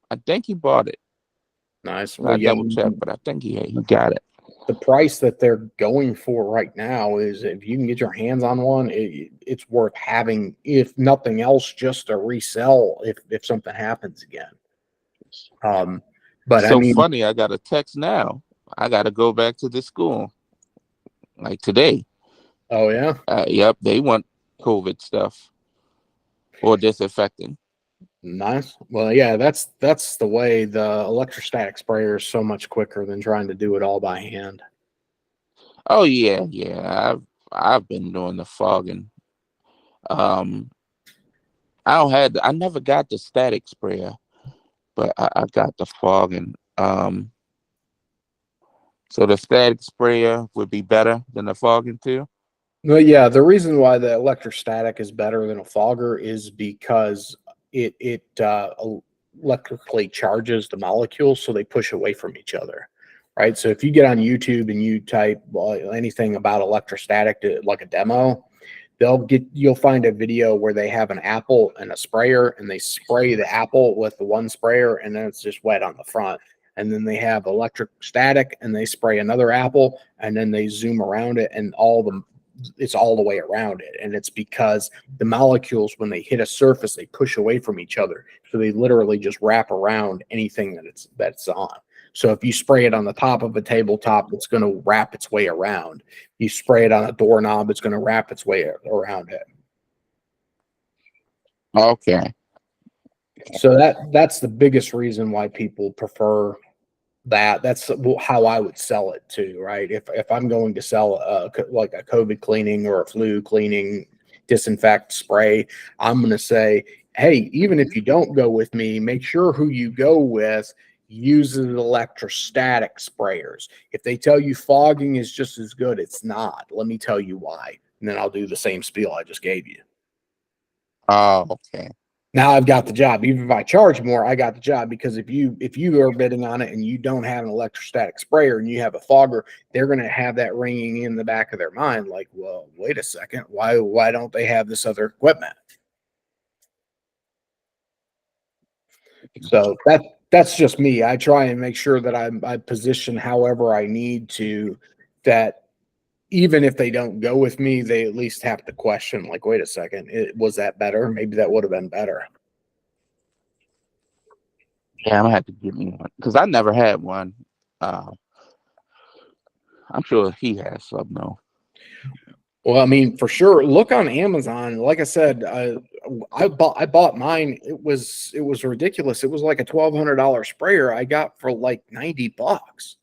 [SPEAKER 4] I think he bought it.
[SPEAKER 1] Nice. Well,
[SPEAKER 4] I
[SPEAKER 1] yeah,
[SPEAKER 4] double checked, but I think he got it.
[SPEAKER 1] the price that they're going for right now is if you can get your hands on one, it's worth having, if nothing else, just to resell if something happens again. Um, but I
[SPEAKER 4] So
[SPEAKER 1] mean,
[SPEAKER 4] funny, I got a text now. I got to go back to this school like today.
[SPEAKER 1] oh yeah,
[SPEAKER 4] Yep, they want COVID stuff or disinfecting.
[SPEAKER 1] nice. Well, yeah, that's the way. The electrostatic sprayer is so much quicker than trying to do it all by hand.
[SPEAKER 4] Oh yeah, yeah. I've been doing the fogging. Um, I never got the static sprayer, but I got the fogging. So the static sprayer would be better than the fogging too.
[SPEAKER 1] Well, yeah, the reason why the electrostatic is better than a fogger is because it electrically charges the molecules, so they push away from each other, right? So if you get on YouTube and you type anything about electrostatic, like a demo, you'll find a video where they have an apple and a sprayer, and they spray the apple with the one sprayer, and then it's just wet on the front. And then they have electric static, and they spray another apple, and then they zoom around it, and it's all the way around it. And it's because the molecules, when they hit a surface, they push away from each other, so they literally just wrap around anything that's on. So if you spray it on the top of a tabletop, it's going to wrap its way around. You spray it on a doorknob, it's going to wrap its way around it.
[SPEAKER 4] Okay.
[SPEAKER 1] So that's the biggest reason why people prefer that. That's how I would sell it too, right? If I'm going to sell like a COVID cleaning or a flu cleaning disinfect spray, I'm going to say, hey, even if you don't go with me, make sure who you go with uses electrostatic sprayers. If they tell you fogging is just as good, it's not. Let me tell you why. And then I'll do the same spiel I just gave you.
[SPEAKER 4] Oh, okay.
[SPEAKER 1] Now I've got the job. Even if I charge more, I got the job, because if you are bidding on it and you don't have an electrostatic sprayer and you have a fogger, they're going to have that ringing in the back of their mind, like, well, wait a second, why don't they have this other equipment? So that's just me. I try and make sure that I position however I need to, that even if they don't go with me, they at least have to question, like, wait a second, was that better? Maybe that would have been better.
[SPEAKER 4] Yeah, I'm gonna have to get me one because I never had one. I'm sure he has some though.
[SPEAKER 1] Well, I mean, for sure, look on Amazon. Like I said, I bought mine. It was ridiculous. It was like a $1,200 sprayer I got for like $90.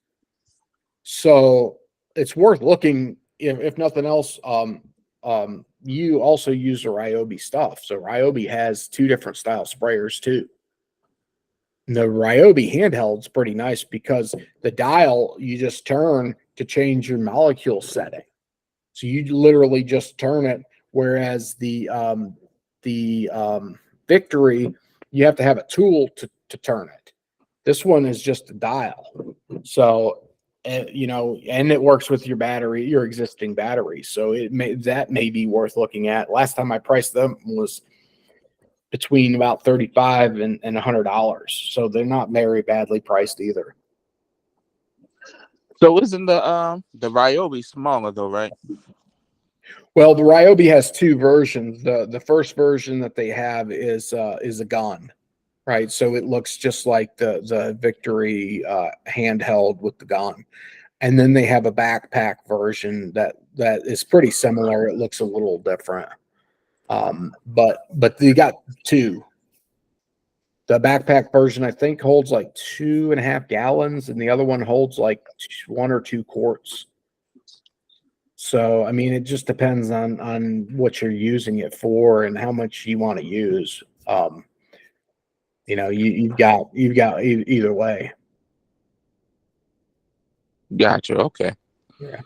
[SPEAKER 1] So it's worth looking. If nothing else, you also use the Ryobi stuff. So Ryobi has 2 different style sprayers too. The Ryobi handheld's pretty nice because the dial you just turn to change your molecule setting. So you literally just turn it, whereas the Victory, you have to have a tool to turn it. This one is just a dial. So and it works with your battery, your existing battery. So that may be worth looking at. Last time I priced them was between about $35 and $100. So they're not very badly priced either.
[SPEAKER 4] So isn't the Ryobi smaller though, right?
[SPEAKER 1] Well, the Ryobi has 2 versions. The first version that they have is a gun, right? So it looks just like the Victory handheld with the gun. And then they have a backpack version that is pretty similar. It looks a little different. But they got 2. The backpack version, I think, holds like 2.5 gallons, and the other one holds like 1 or 2 quarts. So, I mean, it just depends on what you're using it for and how much you want to use. You've got either way.
[SPEAKER 4] Gotcha. Okay.
[SPEAKER 1] Yeah.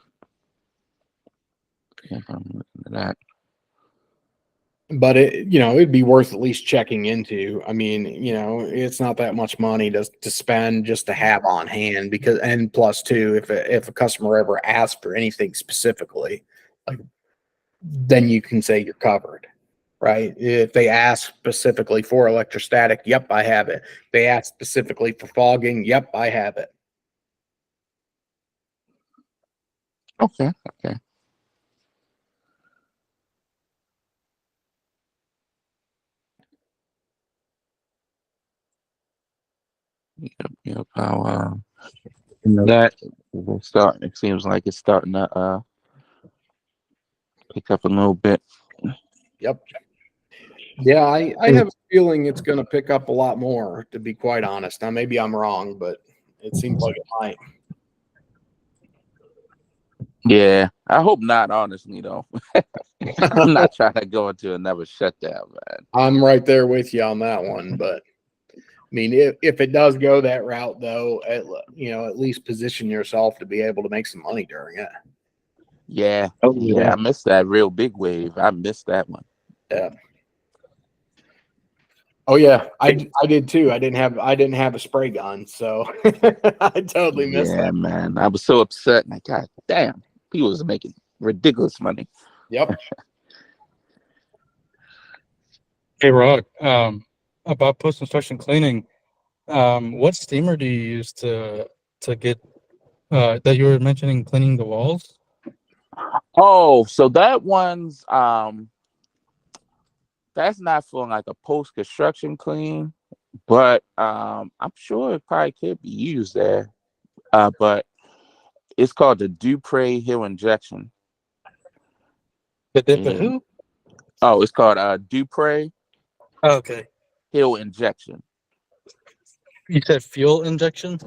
[SPEAKER 4] I'm looking at that.
[SPEAKER 1] But it'd be worth at least checking into. I mean, it's not that much money to spend just to have on hand, because, and plus too, if a customer ever asks for anything specifically, like, then you can say you're covered, right? If they ask specifically for electrostatic, yep, I have it. They ask specifically for fogging, yep, I have it.
[SPEAKER 4] Okay. Okay. Yep. That will start. It seems like it's starting to pick up a little bit.
[SPEAKER 1] Yep. Yeah, I have a feeling it's going to pick up a lot more, to be quite honest. Now, maybe I'm wrong, but it seems like it might.
[SPEAKER 4] Yeah, I hope not. Honestly, though, I'm not trying to go into another shutdown, man.
[SPEAKER 1] I'm right there with you on that one, but I mean, if it does go that route, though, at least position yourself to be able to make some money during it.
[SPEAKER 4] Yeah, yeah, I missed that real big wave. I missed that one.
[SPEAKER 1] Yeah. Oh yeah, I did too. I didn't have a spray gun, so I totally missed
[SPEAKER 4] Yeah,
[SPEAKER 1] that.
[SPEAKER 4] man. I was so upset. Like, God damn, people was making ridiculous money.
[SPEAKER 1] Yep.
[SPEAKER 5] Hey, Rod, about post-construction cleaning, what steamer do you use to get that you were mentioning cleaning the walls?
[SPEAKER 4] Oh, so that one's that's not for like a post construction clean, but I'm sure it probably could be used there. But it's called the Dupre Hill Injection.
[SPEAKER 5] The dip
[SPEAKER 4] And
[SPEAKER 5] who?
[SPEAKER 4] oh, it's called Dupre
[SPEAKER 5] Oh, okay.
[SPEAKER 4] Hill Injection.
[SPEAKER 5] You said fuel injection?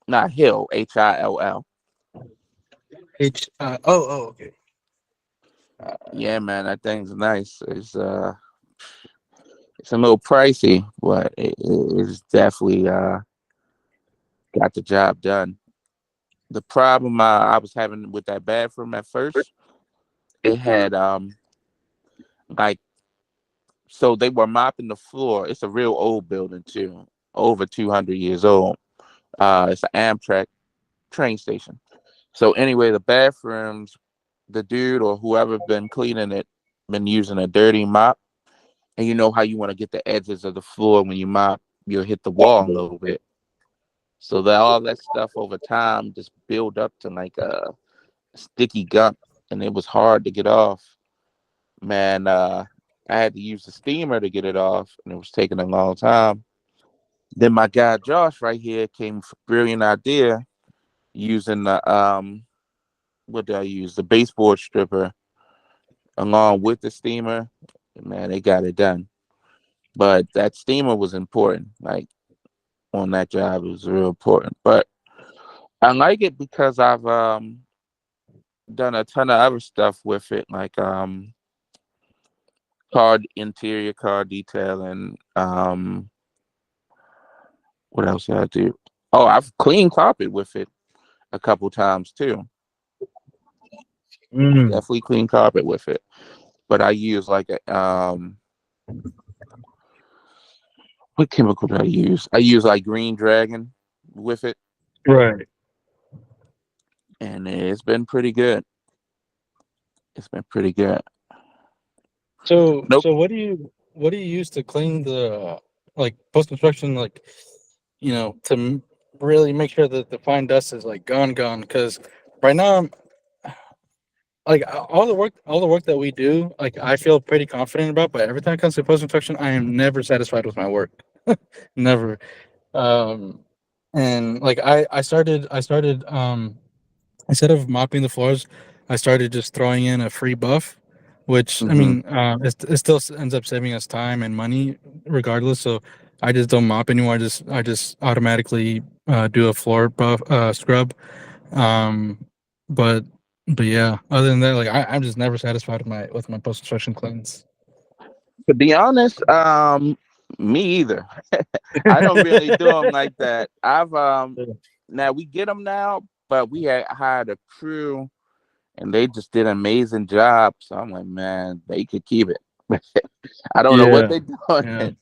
[SPEAKER 4] Not Hill, Hill.
[SPEAKER 5] Okay.
[SPEAKER 4] Yeah, man, that thing's nice. It's a little pricey, but it's definitely got the job done. The problem I was having with that bathroom at first, it had like so they were mopping the floor. It's a real old building too, over 200 years old. It's an Amtrak train station. So anyway, the bathrooms, the dude or whoever been cleaning it, been using a dirty mop, and you know how you want to get the edges of the floor when you mop, you'll hit the wall a little bit. So that all that stuff over time just build up to like a sticky gunk, and it was hard to get off. Man, I had to use the steamer to get it off, and it was taking a long time. Then my guy Josh right here came with a brilliant idea using the what did I use? The baseboard stripper along with the steamer. Man, they got it done. But that steamer was important. Like on that job, it was real important. But I like it because I've done a ton of other stuff with it, like interior car detailing. What else did I do? Oh, I've cleaned carpet with it a couple times too. Definitely clean carpet with it. But I use like a what chemical do I use? I use like Green Dragon with it,
[SPEAKER 5] Right.
[SPEAKER 4] and it's been pretty good. It's been pretty good.
[SPEAKER 5] So
[SPEAKER 4] Nope.
[SPEAKER 5] so what do you use to clean the like post construction to really make sure that the fine dust is like gone? Because right now like all the work that we do, like I feel pretty confident about, but every time it comes to post construction, I am never satisfied with my work. Never. Um and like I started instead of mopping the floors, I started just throwing in a free buff, which I
[SPEAKER 4] Mm-hmm.
[SPEAKER 5] mean, it still ends up saving us time and money regardless. So I just don't mop anymore. I just automatically do a floor buff scrub. Um, but but yeah, other than that, like I'm just never satisfied with my post construction cleans.
[SPEAKER 4] To be honest, me either. I don't really do them like that. I've now we get them now, but we had hired a crew and they just did an amazing job. So I'm like, man, they could keep it. I don't know what
[SPEAKER 5] Yeah,
[SPEAKER 4] they're doing.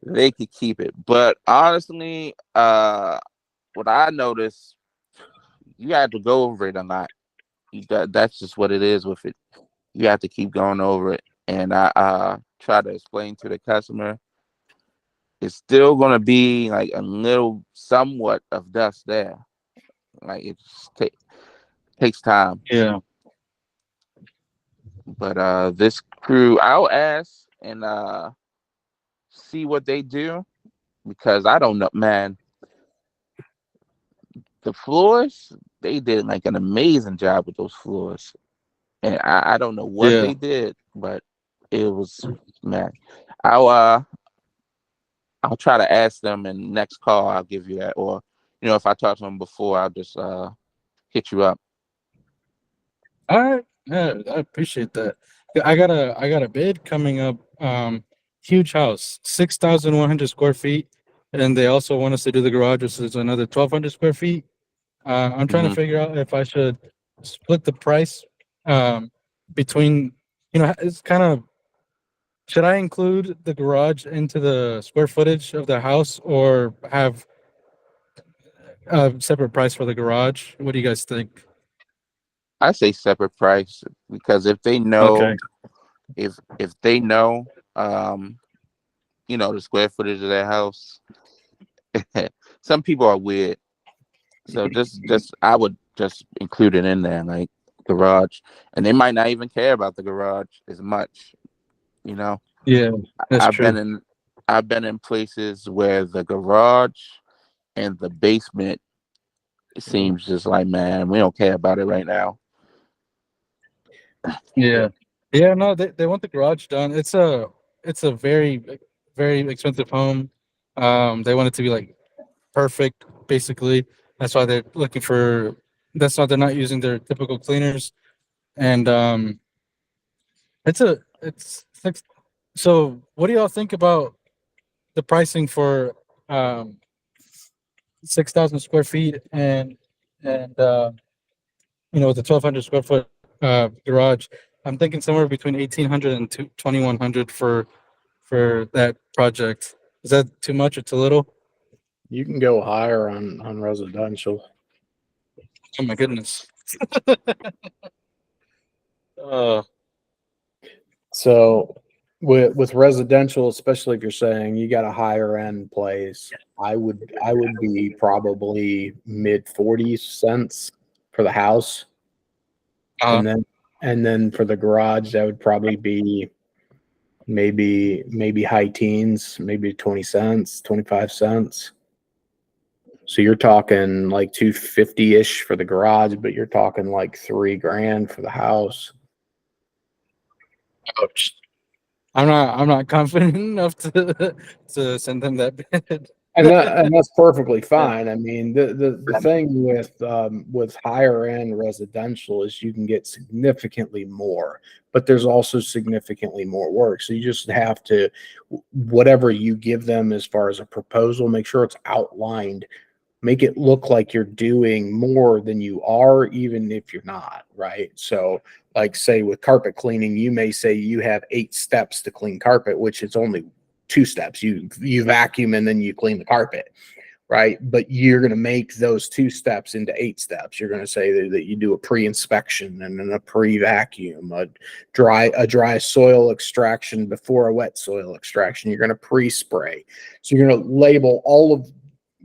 [SPEAKER 5] yeah,
[SPEAKER 4] They could keep it. But honestly, what I noticed, you have to go over it a lot. That's just what it is with it. You have to keep going over it. And I try to explain to the customer, it's still gonna be like a little somewhat of dust there. Like it just takes time.
[SPEAKER 5] yeah.
[SPEAKER 4] But this crew, I'll ask and see what they do because I don't know, man. The floors, they did like an amazing job with those floors. And I don't know what
[SPEAKER 5] Yeah.
[SPEAKER 4] they did, but it was man. I'll I'll try to ask them and next call I'll give you that. Or, if I talk to them before, I'll just hit you up.
[SPEAKER 5] All right. Yeah, I appreciate that. Yeah, I got a bid coming up. Huge house, 6,100 square feet, and they also want us to do the garage, which is another 1,200 square feet. I'm trying to
[SPEAKER 4] Hmm.
[SPEAKER 5] figure out if I should split the price between, it's kind of should I include the garage into the square footage of the house, or have a separate price for the garage? What do you guys think?
[SPEAKER 4] I say separate price because if they
[SPEAKER 5] Okay.
[SPEAKER 4] know, if they know, the square footage of their house, some people are weird. So just I would just include it in there, like garage, and they might not even care about the garage as much. You know,
[SPEAKER 5] Yeah, that's
[SPEAKER 4] I've been
[SPEAKER 5] true.
[SPEAKER 4] in I've been in places where the garage and the basement seems just like, man, we don't care about it right now.
[SPEAKER 5] Yeah. Yeah, no, they want the garage done. It's a very expensive home. They want it to be like perfect, basically. That's why they're looking for that's why they're not using their typical cleaners. And it's six. So what do y'all think about the pricing for um 6,000 square feet and with the 1,200 square foot garage? I'm thinking somewhere between 1,800 and 2,100 for that project. Is that too much or too little?
[SPEAKER 1] You can go higher on residential.
[SPEAKER 5] Oh my goodness. uh
[SPEAKER 1] So with residential, especially if you're saying you got a higher end place, I would be probably mid 40 cents for the house.
[SPEAKER 5] uh
[SPEAKER 1] And then for the garage, that would probably be maybe high teens, maybe 20 cents, 25 cents. So you're talking like 250-ish for the garage, but you're talking like $3,000 for the house.
[SPEAKER 5] ouch. I'm not confident enough to send them that bid.
[SPEAKER 1] And that's perfectly
[SPEAKER 5] Yeah.
[SPEAKER 1] fine. I mean, the thing with higher end residential is you can get significantly more, but there's also significantly more work. So you just have to, whatever you give them as far as a proposal, make sure it's outlined, make it look like you're doing more than you are, even if you're not, right? So, like, say with carpet cleaning, you may say you have 8 steps to clean carpet, which is only 2 steps. You vacuum and then you clean the carpet, right? But you're going to make those 2 steps into 8 steps. You're going to say that you do a pre-inspection and then a pre-vacuum, a dry soil extraction before a wet soil extraction. You're going to pre-spray. So you're going to label all of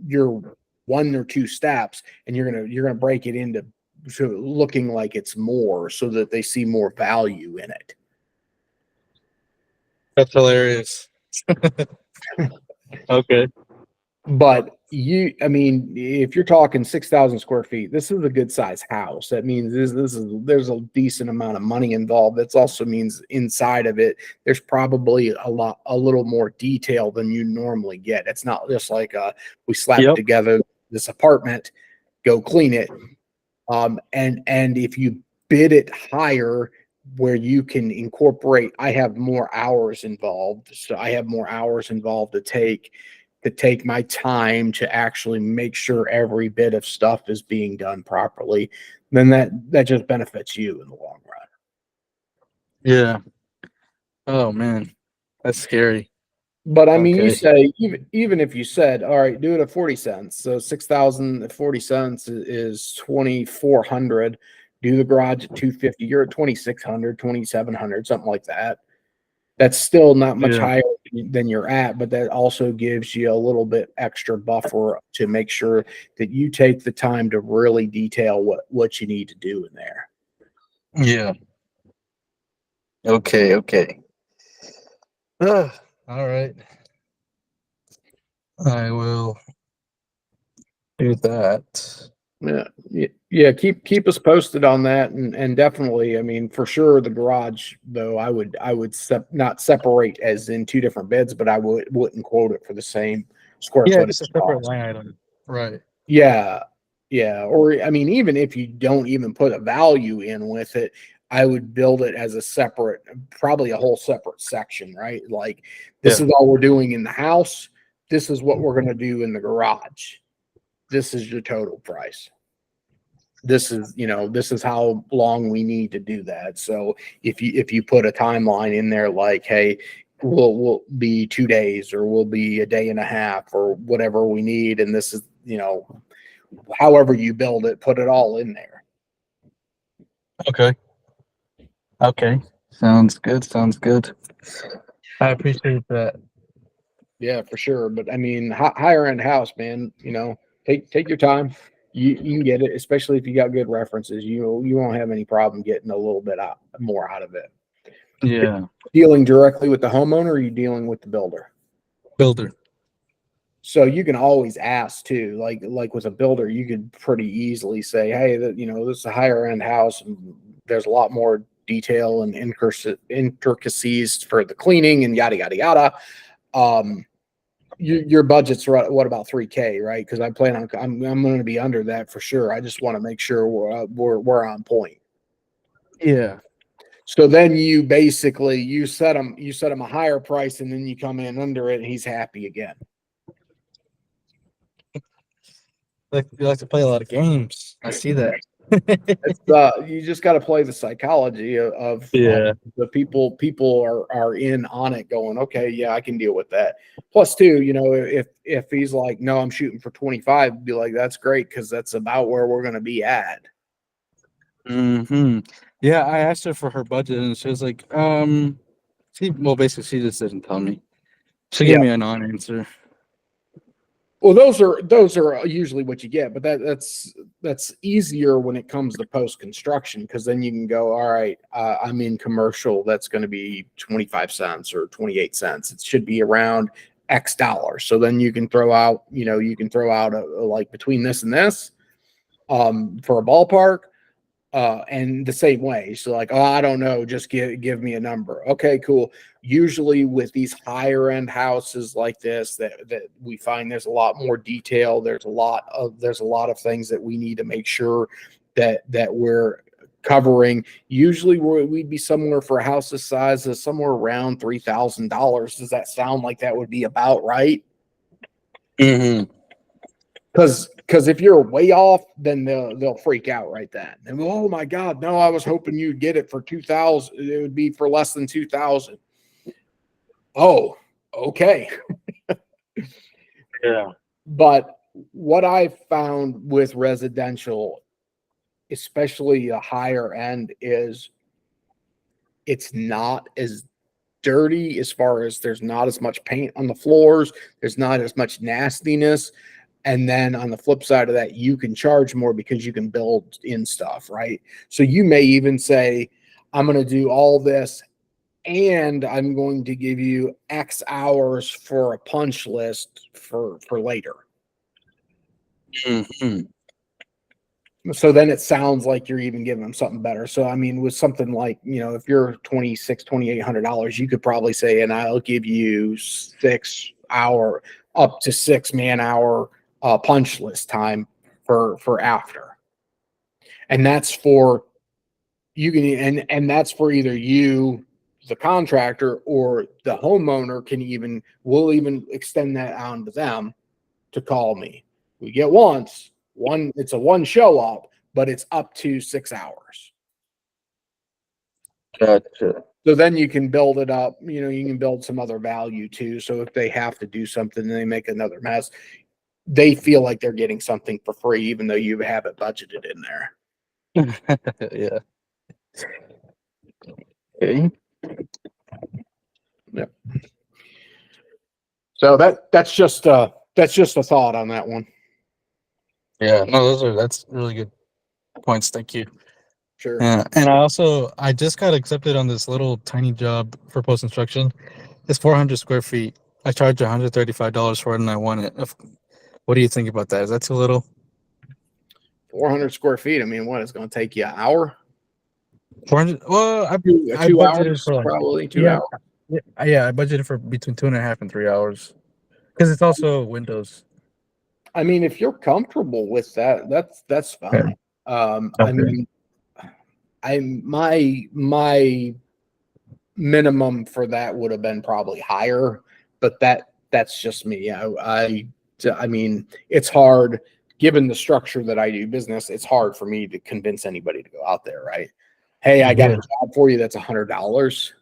[SPEAKER 1] your 1 or 2 steps, and you're gonna break it into looking like it's more, so that they see more value in it.
[SPEAKER 5] That's hilarious. Okay.
[SPEAKER 1] But I mean, if you're talking 6,000 square feet, this is a good size house. That means there's a decent amount of money involved. That also means inside of it, there's probably a little more detail than you normally get. It's not just like we slapped
[SPEAKER 5] Yep.
[SPEAKER 1] together this apartment, go clean it. And if you bid it higher, where you can incorporate, I have more hours involved. So I have more hours involved to take my time to actually make sure every bit of stuff is being done properly, then that just benefits you in the long run.
[SPEAKER 5] Yeah. Oh man, that's scary.
[SPEAKER 1] But I mean, you
[SPEAKER 5] Okay.
[SPEAKER 1] say even if you said, all right, do it at 40 cents. So 6,000 at 40 cents is 2,400. Do the garage at 250. You're at 2,600, 2,700, something like that. That's still not much
[SPEAKER 5] Yeah.
[SPEAKER 1] higher than you're at, but that also gives you a little bit extra buffer to make sure that you take the time to really detail what you need to do in there.
[SPEAKER 5] Yeah. Okay. Okay. All right. I will do that.
[SPEAKER 1] Yeah. Keep us posted on that, and definitely, I mean, for sure, the garage though, I would not separate as in 2 different bids, but I wouldn't quote it for the same square
[SPEAKER 5] Yeah,
[SPEAKER 1] footage
[SPEAKER 5] just a separate
[SPEAKER 1] cost.
[SPEAKER 5] line item. Right.
[SPEAKER 1] Yeah, yeah. Or I mean, even if you don't even put a value in with it, I would build it as a separate, probably a whole separate section, right? Like, this
[SPEAKER 5] Yeah.
[SPEAKER 1] is all we're doing in the house. This is what we're going to do in the garage. This is your total price. This is how long we need to do that. So if you put a timeline in there, like, hey, will be 2 days, or will be a day and a half, or whatever we need. And this is, however you build it, put it all in there.
[SPEAKER 5] Okay. Okay. Sounds good. Sounds good. I appreciate that.
[SPEAKER 1] Yeah, for sure. But I mean, higher end house, man, take your time. You can get it, especially if you got good references. You won't have any problem getting a little bit more out of it.
[SPEAKER 5] Yeah.
[SPEAKER 1] Dealing directly with the homeowner, or are you dealing with the builder?
[SPEAKER 5] Builder.
[SPEAKER 1] So you can always ask too, like with a builder, you could pretty easily say, hey, this is a higher end house, and there's a lot more detail and intricacies for the cleaning and yada yada yada. Your budget's what, about $3K, right? Because I plan on I'm going to be under that for sure. I just want to make sure we're on point.
[SPEAKER 5] Yeah.
[SPEAKER 1] So then you basically you set him a higher price, and then you come in under it, and he's happy again.
[SPEAKER 5] You like to play a lot of games. I see that.
[SPEAKER 1] It's, you just got to play the psychology of the people are in on it, going, okay, yeah, I can deal with that. Plus too, if he's like, no, I'm shooting for 25, be like, that's great, because that's about where we're going to be at.
[SPEAKER 5] Mm-hmm. Yeah, I asked her for her budget, and she was like, basically she just didn't tell me. She gave me a non-answer.
[SPEAKER 1] Well, those are usually what you get, but that's easier when it comes to post construction, because then you can go, all right, I'm in commercial, that's going to be 25 cents or 28 cents. It should be around X dollars. So then you can throw out, like between this and this, for a ballpark. And the same way. So like, oh, I don't know, just give me a number. Okay, cool. Usually with these higher end houses like this, that we find there's a lot more detail. There's a lot of things that we need to make sure that we're covering. Usually we'd be somewhere, for a house this size, is somewhere around $3,000. Does that sound like that would be about right?
[SPEAKER 5] Mm-hmm.
[SPEAKER 1] Because if you're way off, then they'll freak out right then. And oh my God, no, I was hoping you'd get it for 2,000. It would be for less than 2,000. Oh, okay.
[SPEAKER 5] Yeah.
[SPEAKER 1] But what I found with residential, especially a higher end, is it's not as dirty, as far as there's not as much paint on the floors. There's not as much nastiness. And then on the flip side of that, you can charge more because you can build in stuff, right? So you may even say, I'm going to do all this, and I'm going to give you X hours for a punch list for later.
[SPEAKER 5] Mm-hmm.
[SPEAKER 1] So then it sounds like you're even giving them something better. So, I mean, with something like, if you're $2,800, you could probably say, and I'll give you 6 hour, up to 6 man hour punch list time for after. And that's for you can, and that's for either you, the contractor, or the homeowner we'll even extend that on to them to call me. We get it's a one show up, but it's up to 6 hours.
[SPEAKER 5] Gotcha.
[SPEAKER 1] So then you can build it up, you can build some other value too. So if they have to do something and they make another mess, they feel like they're getting something for free, even though you have it budgeted in there.
[SPEAKER 5] Yeah. Okay.
[SPEAKER 1] Yep. So that's just a thought on that one.
[SPEAKER 5] Yeah. No, that's really good points. Thank you.
[SPEAKER 1] Sure.
[SPEAKER 5] Yeah. And I just got accepted on this little tiny job for post construction. It's 400 square feet. I charge $135 for it, and I want it. What do you think about that? Is that too little?
[SPEAKER 1] 400 square feet. I mean, what, it's going to take you an hour?
[SPEAKER 5] 400. Well, I
[SPEAKER 1] Two
[SPEAKER 5] budgeted
[SPEAKER 1] hours,
[SPEAKER 5] for
[SPEAKER 1] probably 2 hours.
[SPEAKER 5] Yeah, I budgeted for between 2.5 and 3 hours because it's also windows.
[SPEAKER 1] I mean, if you're comfortable with that, that's fine. I mean, my minimum for that would have been probably higher, but that's just me. I mean, it's hard, given the structure that I do business. It's hard for me to convince anybody to go out there, right? Hey, I got a job for you that's $100.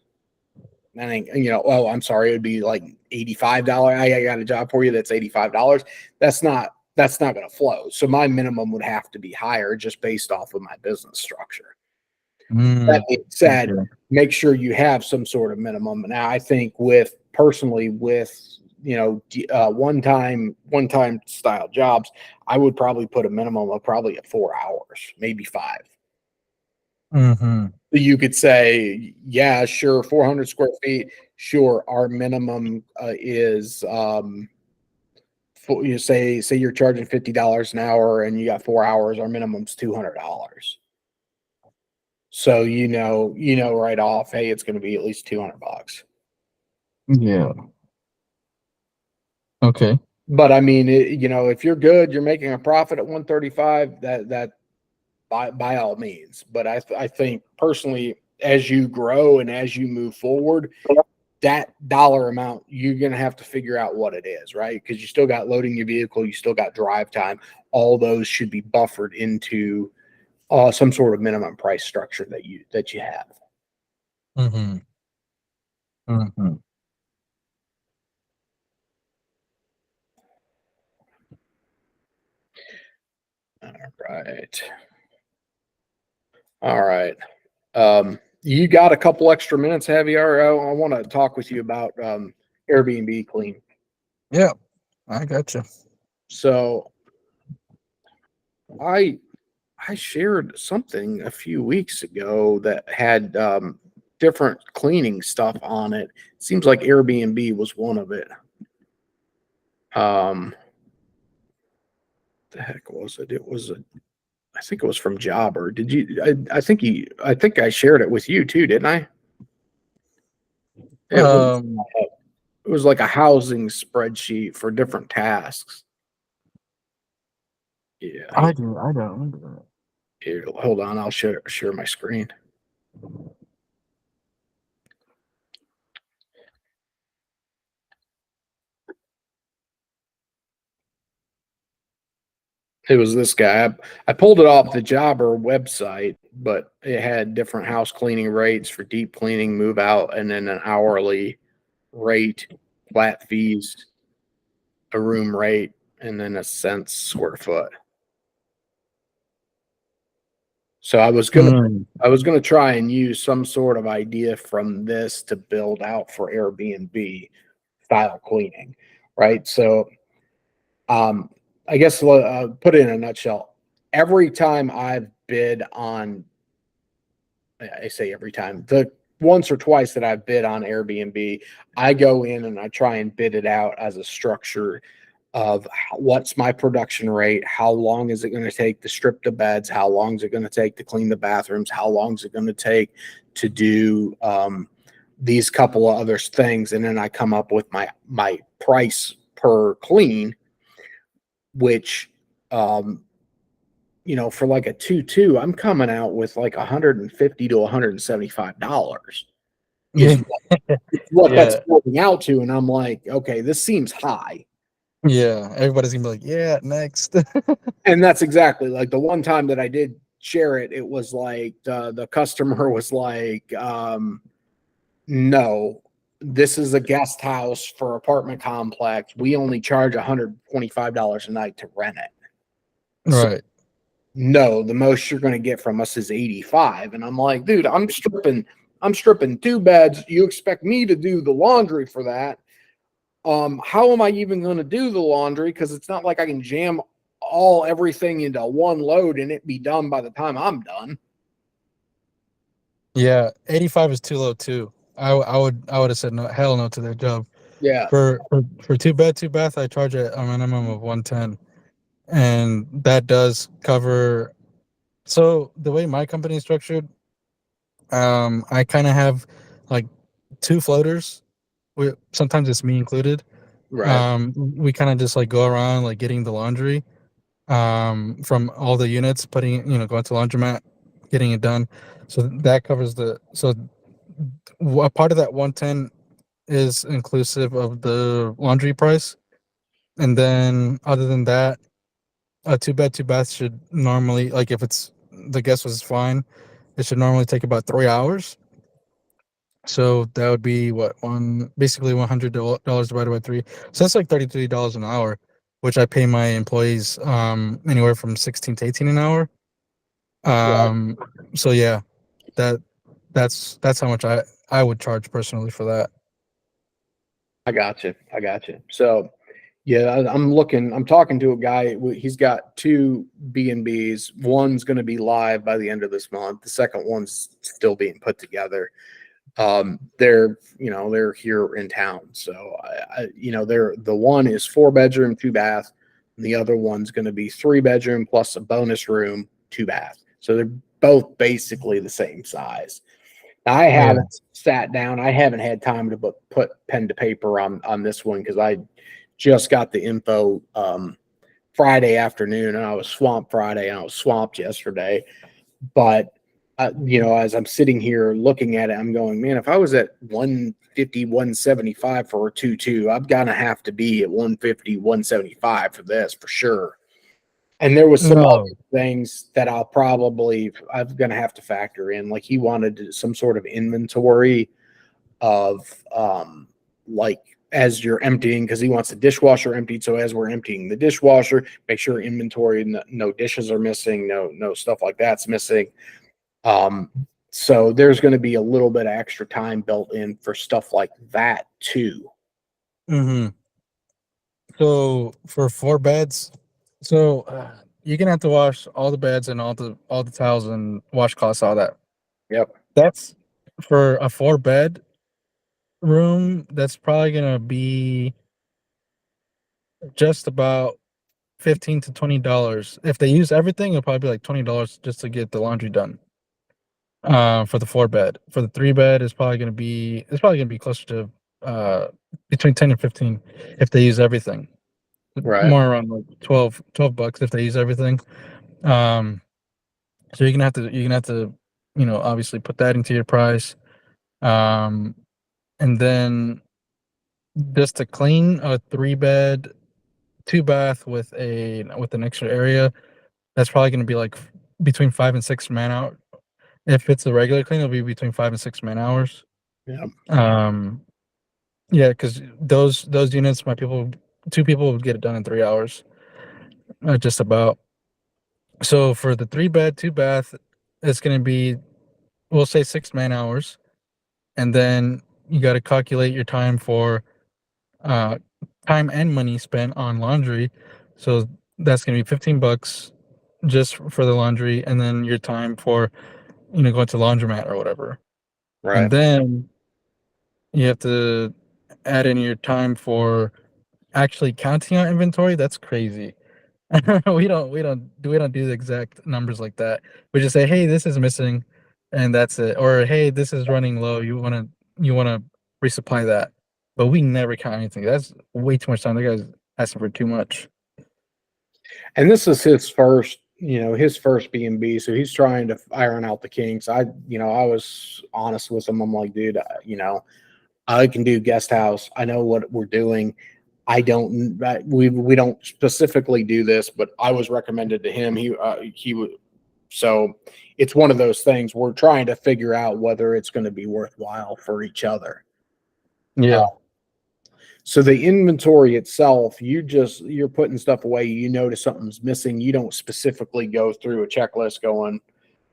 [SPEAKER 1] I think, oh, I'm sorry, it'd be like $85. I got a job for you that's $85. That's not going to flow. So my minimum would have to be higher just based off of my business structure. That being said,
[SPEAKER 5] Okay.
[SPEAKER 1] make sure you have some sort of minimum. Now, I think with one time style jobs, I would probably put a minimum of probably at 4 hours, maybe 5.
[SPEAKER 5] Mm-hmm.
[SPEAKER 1] You could say, yeah, sure, 400 square feet. Sure, our minimum is you say you're charging $50 an hour and you got 4 hours. Our minimum's $200. So right off, hey, it's going to be at least $200.
[SPEAKER 5] Yeah. Okay.
[SPEAKER 1] But I mean, if you're good, you're making a profit at 135. That by all means. But I think personally, as you grow and as you move forward, that dollar amount, you're going to have to figure out what it is, right? Because you still got loading your vehicle, you still got drive time. All those should be buffered into some sort of minimum price structure that you have.
[SPEAKER 5] Mm-hmm. Mm-hmm.
[SPEAKER 1] All right. You got a couple extra minutes, have you? I want to talk with you about Airbnb Clean.
[SPEAKER 5] Yeah, I gotcha.
[SPEAKER 1] So I shared something a few weeks ago that had different cleaning stuff on it. Seems like Airbnb was one of it. The heck was it? I think it was from Jobber. Did you? I think I shared it with you too, didn't I? It was like a housing spreadsheet for different tasks. Yeah.
[SPEAKER 5] I don't remember that.
[SPEAKER 1] Here, hold on, I'll share my screen. It was this guy. I pulled it off the Jobber website, but it had different house cleaning rates for deep cleaning, move out, and then an hourly rate, flat fees, a room rate, and then a cents square foot. So I was gonna try and use some sort of idea from this to build out for Airbnb style cleaning, right? So, I guess put it in a nutshell. Every time I've bid on, I say every time, the once or twice that I've bid on Airbnb, I go in and I try and bid it out as a structure of what's my production rate, how long is it going to take to strip the beds, how long is it going to take to clean the bathrooms, how long is it going to take to do these couple of other things, and then I come up with my price per clean, which for like a 2-2, I'm coming out with like $150 to $175 is what that's working out to, and I'm like, okay, this seems high.
[SPEAKER 5] Yeah, everybody's gonna be like, yeah, next.
[SPEAKER 1] And that's exactly like the one time that I did share it. It was like the customer was like, no, this is a guest house for apartment complex. We only charge $125 a night to rent it. So,
[SPEAKER 5] Right.
[SPEAKER 1] no, the most you're going to get from us is 85. And I'm like, dude, I'm stripping 2 beds. You expect me to do the laundry for that? How am I even going to do the laundry? Because it's not like I can jam everything into one load and it be done by the time I'm done.
[SPEAKER 5] Yeah, 85 is too low too. I would have said no, hell no to that job.
[SPEAKER 1] Yeah.
[SPEAKER 5] For 2 bed, 2 bath, I charge a minimum of 110, and that does cover. So the way my company is structured, I kind of have like 2 floaters. Sometimes it's me included.
[SPEAKER 1] Right.
[SPEAKER 5] We kind of just like go around like getting the laundry from all the units, putting going to laundromat, getting it done. So that covers a part of that 110 is inclusive of the laundry price, and then other than that, a 2 bed 2 bath should normally, like, if it's the guest was fine, it should normally take about 3 hours. So that would be what basically $100 divided by 3. So that's like $33 an hour, which I pay my employees anywhere from 16 to 18 an hour. So yeah, that's how much I would charge personally for that.
[SPEAKER 1] I got you. So yeah, I'm talking to a guy. He's got 2 B&Bs. One's going to be live by the end of this month. The second one's still being put together. They're here in town. So the one is 4-bedroom, 2-bath, and the other one's going to be 3-bedroom plus a bonus room, 2-bath. So they're both basically the same size. Now, I haven't sat down. I haven't had time to put pen to paper on this one because I just got the info Friday afternoon, and I was swamped Friday, and I was swamped yesterday. But as I'm sitting here looking at it, I'm going, man, if I was at 150, 175 for a 2.2, I'm gonna have to be at 150, 175 for this for sure. And there was some other things that I'm gonna have to factor in. Like he wanted some sort of inventory of like as you're emptying, because he wants the dishwasher emptied. So as we're emptying the dishwasher, make sure inventory, no dishes are missing, no stuff like that's missing. So there's going to be a little bit of extra time built in for stuff like that too.
[SPEAKER 5] Mm-hmm. So for 4 beds, so you're gonna have to wash all the beds and all the towels and washcloths, all that.
[SPEAKER 1] Yep.
[SPEAKER 5] That's for a 4-bed room. That's probably gonna be just about $15 to $20. If they use everything, it'll probably be like $20 just to get the laundry done. For the 4-bed. For the 3-bed, it's probably gonna be closer to between 10 and 15 if they use everything.
[SPEAKER 1] Right.
[SPEAKER 5] More around like $12 if they use everything. So you're gonna have to obviously put that into your price. And then just to clean a 3-bed, 2-bath with an extra area, that's probably gonna be like between 5 and 6 man hours. If it's a regular clean, it'll be between 5 and 6 man hours.
[SPEAKER 1] Yeah.
[SPEAKER 5] Yeah, because those units, 2 people would get it done in 3 hours, just about. So for the 3-bed, 2-bath, it's going to be, we'll say 6 man hours, and then you got to calculate your time for time and money spent on laundry. So that's going to be $15 just for the laundry, and then your time for going to laundromat or whatever.
[SPEAKER 1] Right.
[SPEAKER 5] And then you have to add in your time for actually counting out inventory. That's crazy. we don't do the exact numbers like that. We just say, hey, this is missing, and that's it. Or hey, this is running low. You wanna resupply that. But we never count anything. That's way too much time. The guy's asking for too much.
[SPEAKER 1] And this is his first B&B, so he's trying to iron out the kinks. I was honest with him. I'm like, dude, I can do guest house. I know what we're doing. We don't specifically do this, but I was recommended to him. He would. So it's one of those things we're trying to figure out whether it's going to be worthwhile for each other.
[SPEAKER 5] Yeah.
[SPEAKER 1] So the inventory itself, you're putting stuff away. You notice something's missing. You don't specifically go through a checklist going,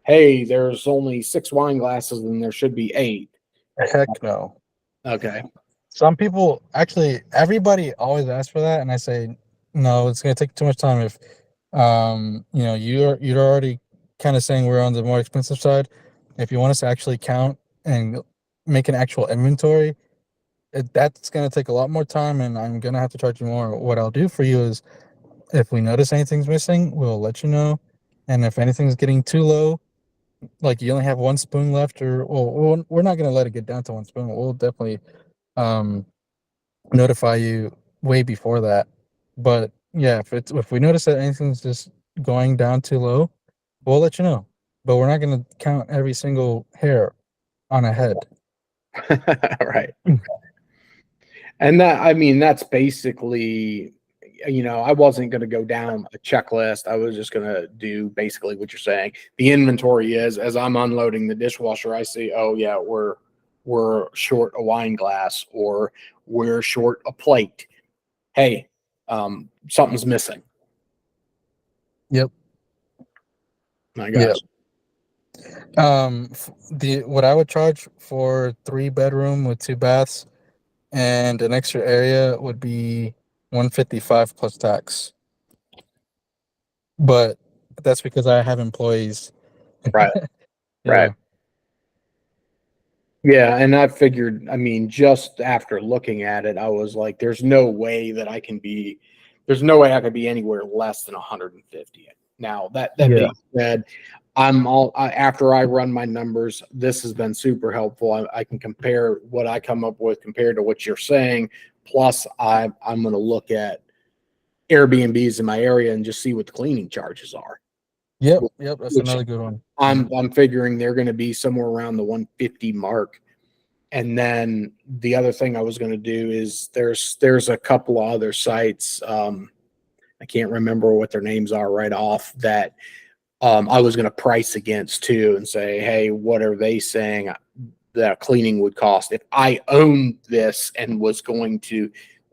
[SPEAKER 1] hey, there's only 6 wine glasses and there should be 8.
[SPEAKER 5] Heck no.
[SPEAKER 1] Okay.
[SPEAKER 5] Some people, actually, everybody always asks for that, and I say, no, it's going to take too much time. If you're already kind of saying we're on the more expensive side. If you want us to actually count and make an actual inventory, that's going to take a lot more time, and I'm going to have to charge you more. What I'll do for you is, if we notice anything's missing, we'll let you know. And if anything's getting too low, like you only have 1 spoon left, or we're not going to let it get down to 1 spoon. We'll definitely notify you way before that. But yeah, if we notice that anything's just going down too low, we'll let you know. But we're not going to count every single hair on a head.
[SPEAKER 1] Right. And that's basically, I wasn't going to go down a checklist. I was just going to do basically what you're saying. The inventory is, as I'm unloading the dishwasher, I see, oh yeah, we're we're short a wine glass or we're short a plate. Hey, something's missing.
[SPEAKER 5] Yep.
[SPEAKER 1] My gosh.
[SPEAKER 5] The what I would charge for 3-bedroom with 2 baths and an extra area would be 155 plus tax. But that's because I have employees.
[SPEAKER 1] Right.
[SPEAKER 5] Yeah.
[SPEAKER 1] Right. Yeah, and I figured, I mean, just after looking at it, I was like, there's no way I could be anywhere less than 150. Now, that
[SPEAKER 5] Yeah.
[SPEAKER 1] being said, after I run my numbers, this has been super helpful. I can compare what I come up with compared to what you're saying. Plus, I'm going to look at Airbnbs in my area and just see what the cleaning charges are.
[SPEAKER 5] Yep. That's
[SPEAKER 1] Which
[SPEAKER 5] another good one.
[SPEAKER 1] I'm figuring they're going to be somewhere around the 150 mark. And then the other thing I was going to do is there's a couple of other sites. I can't remember what their names are right off that I was going to price against too and say, hey, what are they saying that cleaning would cost? If I owned this and was going to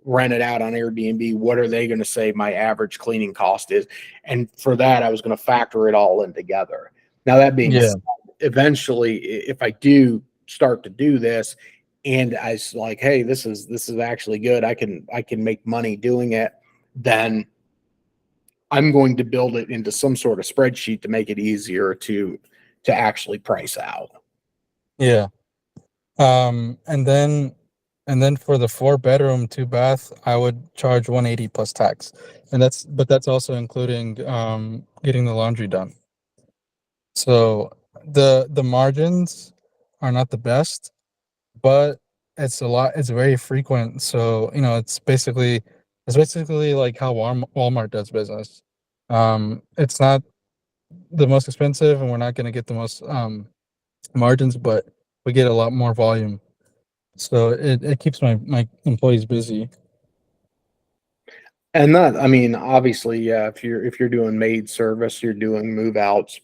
[SPEAKER 1] rent it out on Airbnb, what are they going to say my average cleaning cost is? And for that, I was going to factor it all in together. Now, that being said, eventually, if I do start to do this and I was like, hey, this is actually good, I can make money doing it, then I'm going to build it into some sort of spreadsheet to make it easier to actually price out.
[SPEAKER 5] Yeah. And then for the 4-bedroom, 2-bath, I would charge 180 plus tax. And that's also including getting the laundry done. So the margins are not the best, but it's very frequent. So, it's basically like how Walmart does business. It's not the most expensive and we're not going to get the most margins, but we get a lot more volume. So it keeps my employees busy.
[SPEAKER 1] And that, I mean, obviously, yeah, if you're doing maid service, you're doing move outs,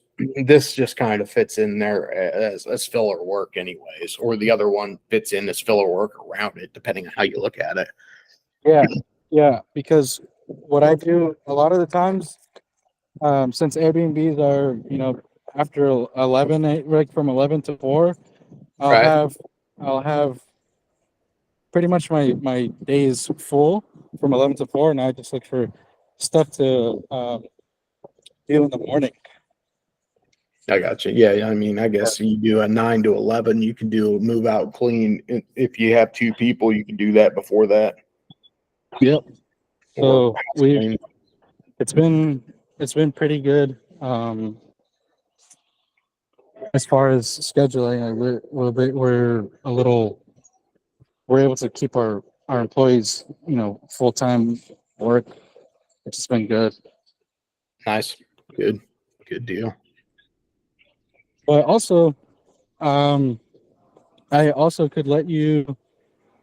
[SPEAKER 1] this just kind of fits in there as filler work anyways, or the other one fits in as filler work around it, depending on how you look at it.
[SPEAKER 5] Yeah, because what I do a lot of the times, since Airbnbs are, after 11, like from 11 to 4,
[SPEAKER 1] Right.
[SPEAKER 5] I'll have pretty much my days full from 11 to 4, and I just look for stuff to do in the morning.
[SPEAKER 1] I got you. Yeah, I mean, I guess you do a 9 to 11. You can do move out clean. If you have 2 people, you can do that before that.
[SPEAKER 5] Yep.
[SPEAKER 1] Or
[SPEAKER 5] So it's been pretty good. As far as scheduling, we're able to keep our employees, full-time work, which has been good.
[SPEAKER 1] nice, good deal.
[SPEAKER 5] But also, I also could let you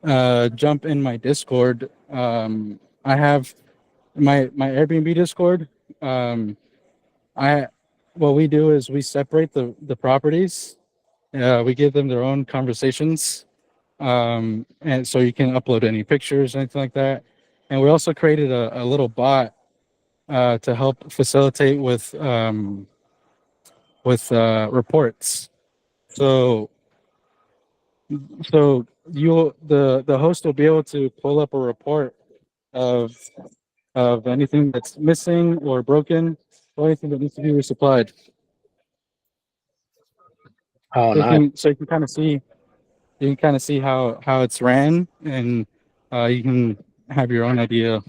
[SPEAKER 5] jump in my Discord. I have my Airbnb Discord. What we do is we separate the properties. We give them their own conversations, and so you can upload any pictures, anything like that. And we also created a little bot to help facilitate with reports. So the host will be able to pull up a report of anything that's missing or broken or anything that needs to be resupplied.
[SPEAKER 1] Oh,
[SPEAKER 5] So
[SPEAKER 1] nice.
[SPEAKER 5] you can kind of see how it's ran, and you can have your own idea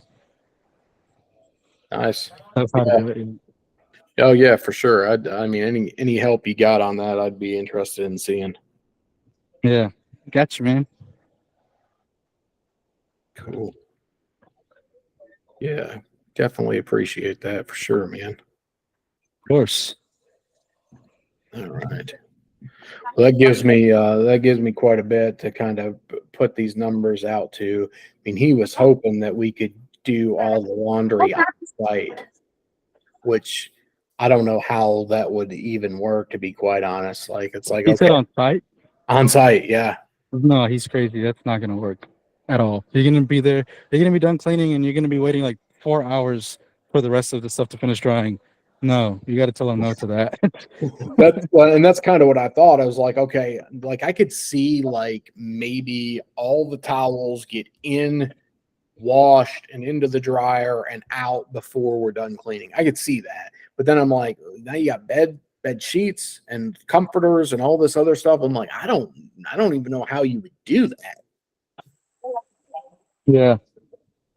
[SPEAKER 1] Nice.
[SPEAKER 5] of how to do it.
[SPEAKER 1] Oh yeah, for sure. I mean, any help you got on that, I'd be interested in seeing.
[SPEAKER 5] Yeah, gotcha, man.
[SPEAKER 1] Cool. Yeah, definitely appreciate that for sure, man.
[SPEAKER 5] Of course.
[SPEAKER 1] All right. Well, that gives me quite a bit to kind of put these numbers out to. I mean, he was hoping that we could do all the laundry on site, which I don't know how that would even work, to be quite honest. Like, it's like,
[SPEAKER 5] You said
[SPEAKER 1] okay,
[SPEAKER 5] on site?
[SPEAKER 1] on site, yeah.
[SPEAKER 5] No, he's crazy. That's not gonna work at all. You're gonna be there. You're gonna be done cleaning, and you're gonna be waiting like 4 hours for the rest of the stuff to finish drying. No, you got to tell him no to that.
[SPEAKER 1] And that's kind of what I thought. I was like, okay, like I could see like maybe all the towels get in, washed, and into the dryer and out before we're done cleaning. I could see that, but then I'm like, now you got bed sheets and comforters and all this other stuff. I'm like, I don't even know how you would do that.
[SPEAKER 5] Yeah,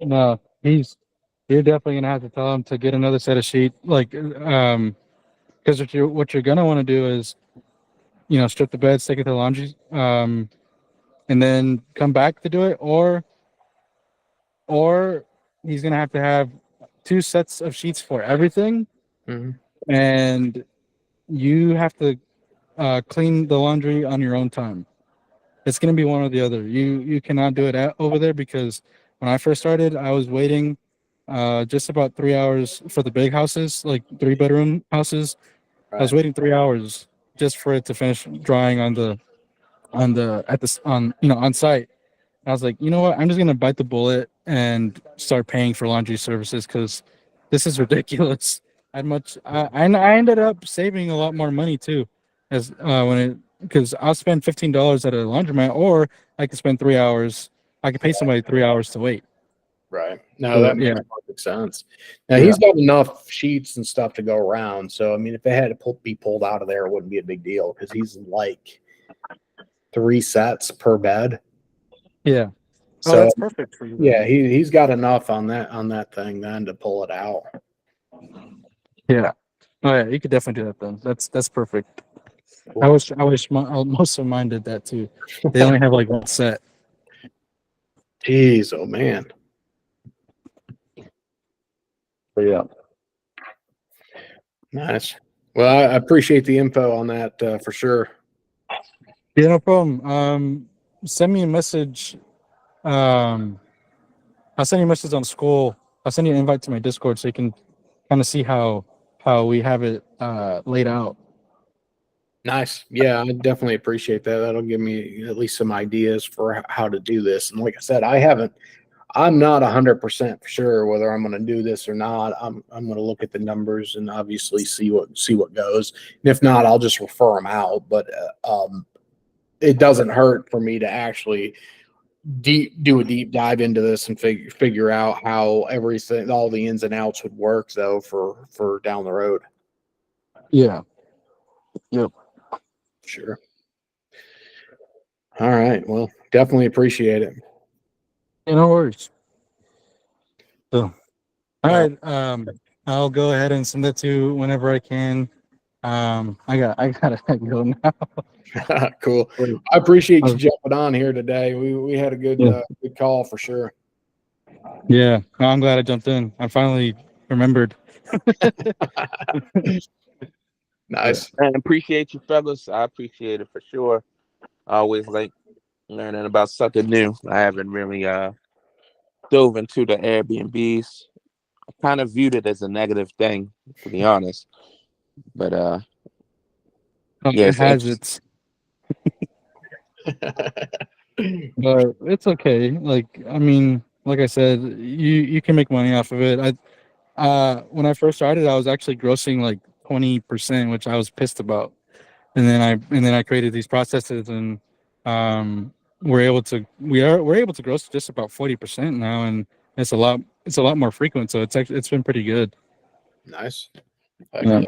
[SPEAKER 5] no, you're definitely gonna have to tell him to get another set of sheet, like, because what you're gonna want to do is, strip the beds, take it to the laundry, and then come back to do it, or he's gonna have to have 2 sets of sheets for everything,
[SPEAKER 1] Mhm.
[SPEAKER 5] and you have to clean the laundry on your own time. It's gonna be one or the other. You cannot do it over there, because when I first started, I was waiting just about 3 hours for the big houses, like 3-bedroom houses. I was
[SPEAKER 1] Right.
[SPEAKER 5] waiting 3 hours just for it to finish drying on on site. I was like, you know what? I'm just gonna bite the bullet and start paying for laundry services, because this is ridiculous. I ended up saving a lot more money too, as because I'll spend $15 at a laundromat, or I could spend 3 hours. I could pay somebody 3 hours to wait.
[SPEAKER 1] Right. No,
[SPEAKER 5] So,
[SPEAKER 1] that makes
[SPEAKER 5] yeah,
[SPEAKER 1] perfect sense. Now
[SPEAKER 5] yeah,
[SPEAKER 1] he's got enough sheets and stuff to go around. So I mean, if they had to be pulled out of there, it wouldn't be a big deal because he's like 3 sets per bed.
[SPEAKER 5] yeah. Oh,
[SPEAKER 1] So
[SPEAKER 5] that's perfect for you then.
[SPEAKER 1] yeah, he's got enough on that thing then to pull it out.
[SPEAKER 5] Yeah. Oh yeah, you could definitely do that then. That's perfect.
[SPEAKER 1] Cool.
[SPEAKER 5] I wish most of mine did that too. They only have like one set.
[SPEAKER 1] Jeez, oh man.
[SPEAKER 5] But yeah.
[SPEAKER 1] Nice. Well, I appreciate the info on that for sure.
[SPEAKER 5] Yeah, no problem. Send me a message. Um, I'll send you a message on school. I'll send you an invite to my Discord so you can kind of see how we have it laid out.
[SPEAKER 1] Nice. Yeah, I definitely appreciate that. That'll give me at least some ideas for how to do this. And like I said, I'm not 100% sure whether I'm going to do this or not. I'm going to look at the numbers and obviously see what goes. And if not, I'll just refer them out. But it doesn't hurt for me to actually do a deep dive into this and figure out how everything, all the ins and outs would work though for down the road.
[SPEAKER 5] Yeah. Yep.
[SPEAKER 1] Sure. All right. Well, definitely appreciate it.
[SPEAKER 5] Yeah, no worries. So, all
[SPEAKER 1] All
[SPEAKER 5] right. I'll go ahead and send that to you whenever I can. I gotta go now.
[SPEAKER 1] Cool. I appreciate you jumping on here today. We had a good good call for sure.
[SPEAKER 5] Yeah, no, I'm glad I jumped in. I finally remembered.
[SPEAKER 1] Nice.
[SPEAKER 4] And appreciate you, fellas. I appreciate it for sure. I always like learning about something new. I haven't really dove into the Airbnbs. I kind of viewed it as a negative thing, to be honest. But yeah,
[SPEAKER 5] It
[SPEAKER 4] it's
[SPEAKER 5] has
[SPEAKER 4] interesting.
[SPEAKER 5] but it's okay. Like, I mean, like I said, you can make money off of it. When I first started, I was actually grossing like 20%, which I was pissed about. And then I created these processes, and we're able to gross just about 40% now, and it's a lot more frequent. So it's been pretty good.
[SPEAKER 1] Nice.
[SPEAKER 5] Yeah.
[SPEAKER 1] Yeah.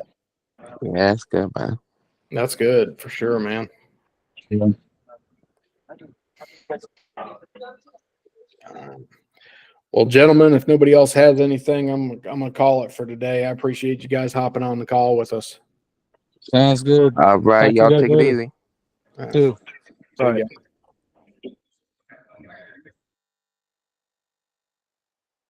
[SPEAKER 4] Yeah, that's good, man.
[SPEAKER 1] That's good for sure, man.
[SPEAKER 5] Yeah.
[SPEAKER 1] Well, gentlemen, if nobody else has anything, I'm gonna call it for today. I appreciate you guys hopping on the call with us.
[SPEAKER 5] Sounds good.
[SPEAKER 4] All right,
[SPEAKER 5] Talk to you
[SPEAKER 4] y'all
[SPEAKER 5] guys
[SPEAKER 4] take it
[SPEAKER 5] later.
[SPEAKER 4] easy.
[SPEAKER 1] All right.
[SPEAKER 5] Too.
[SPEAKER 1] See you guys.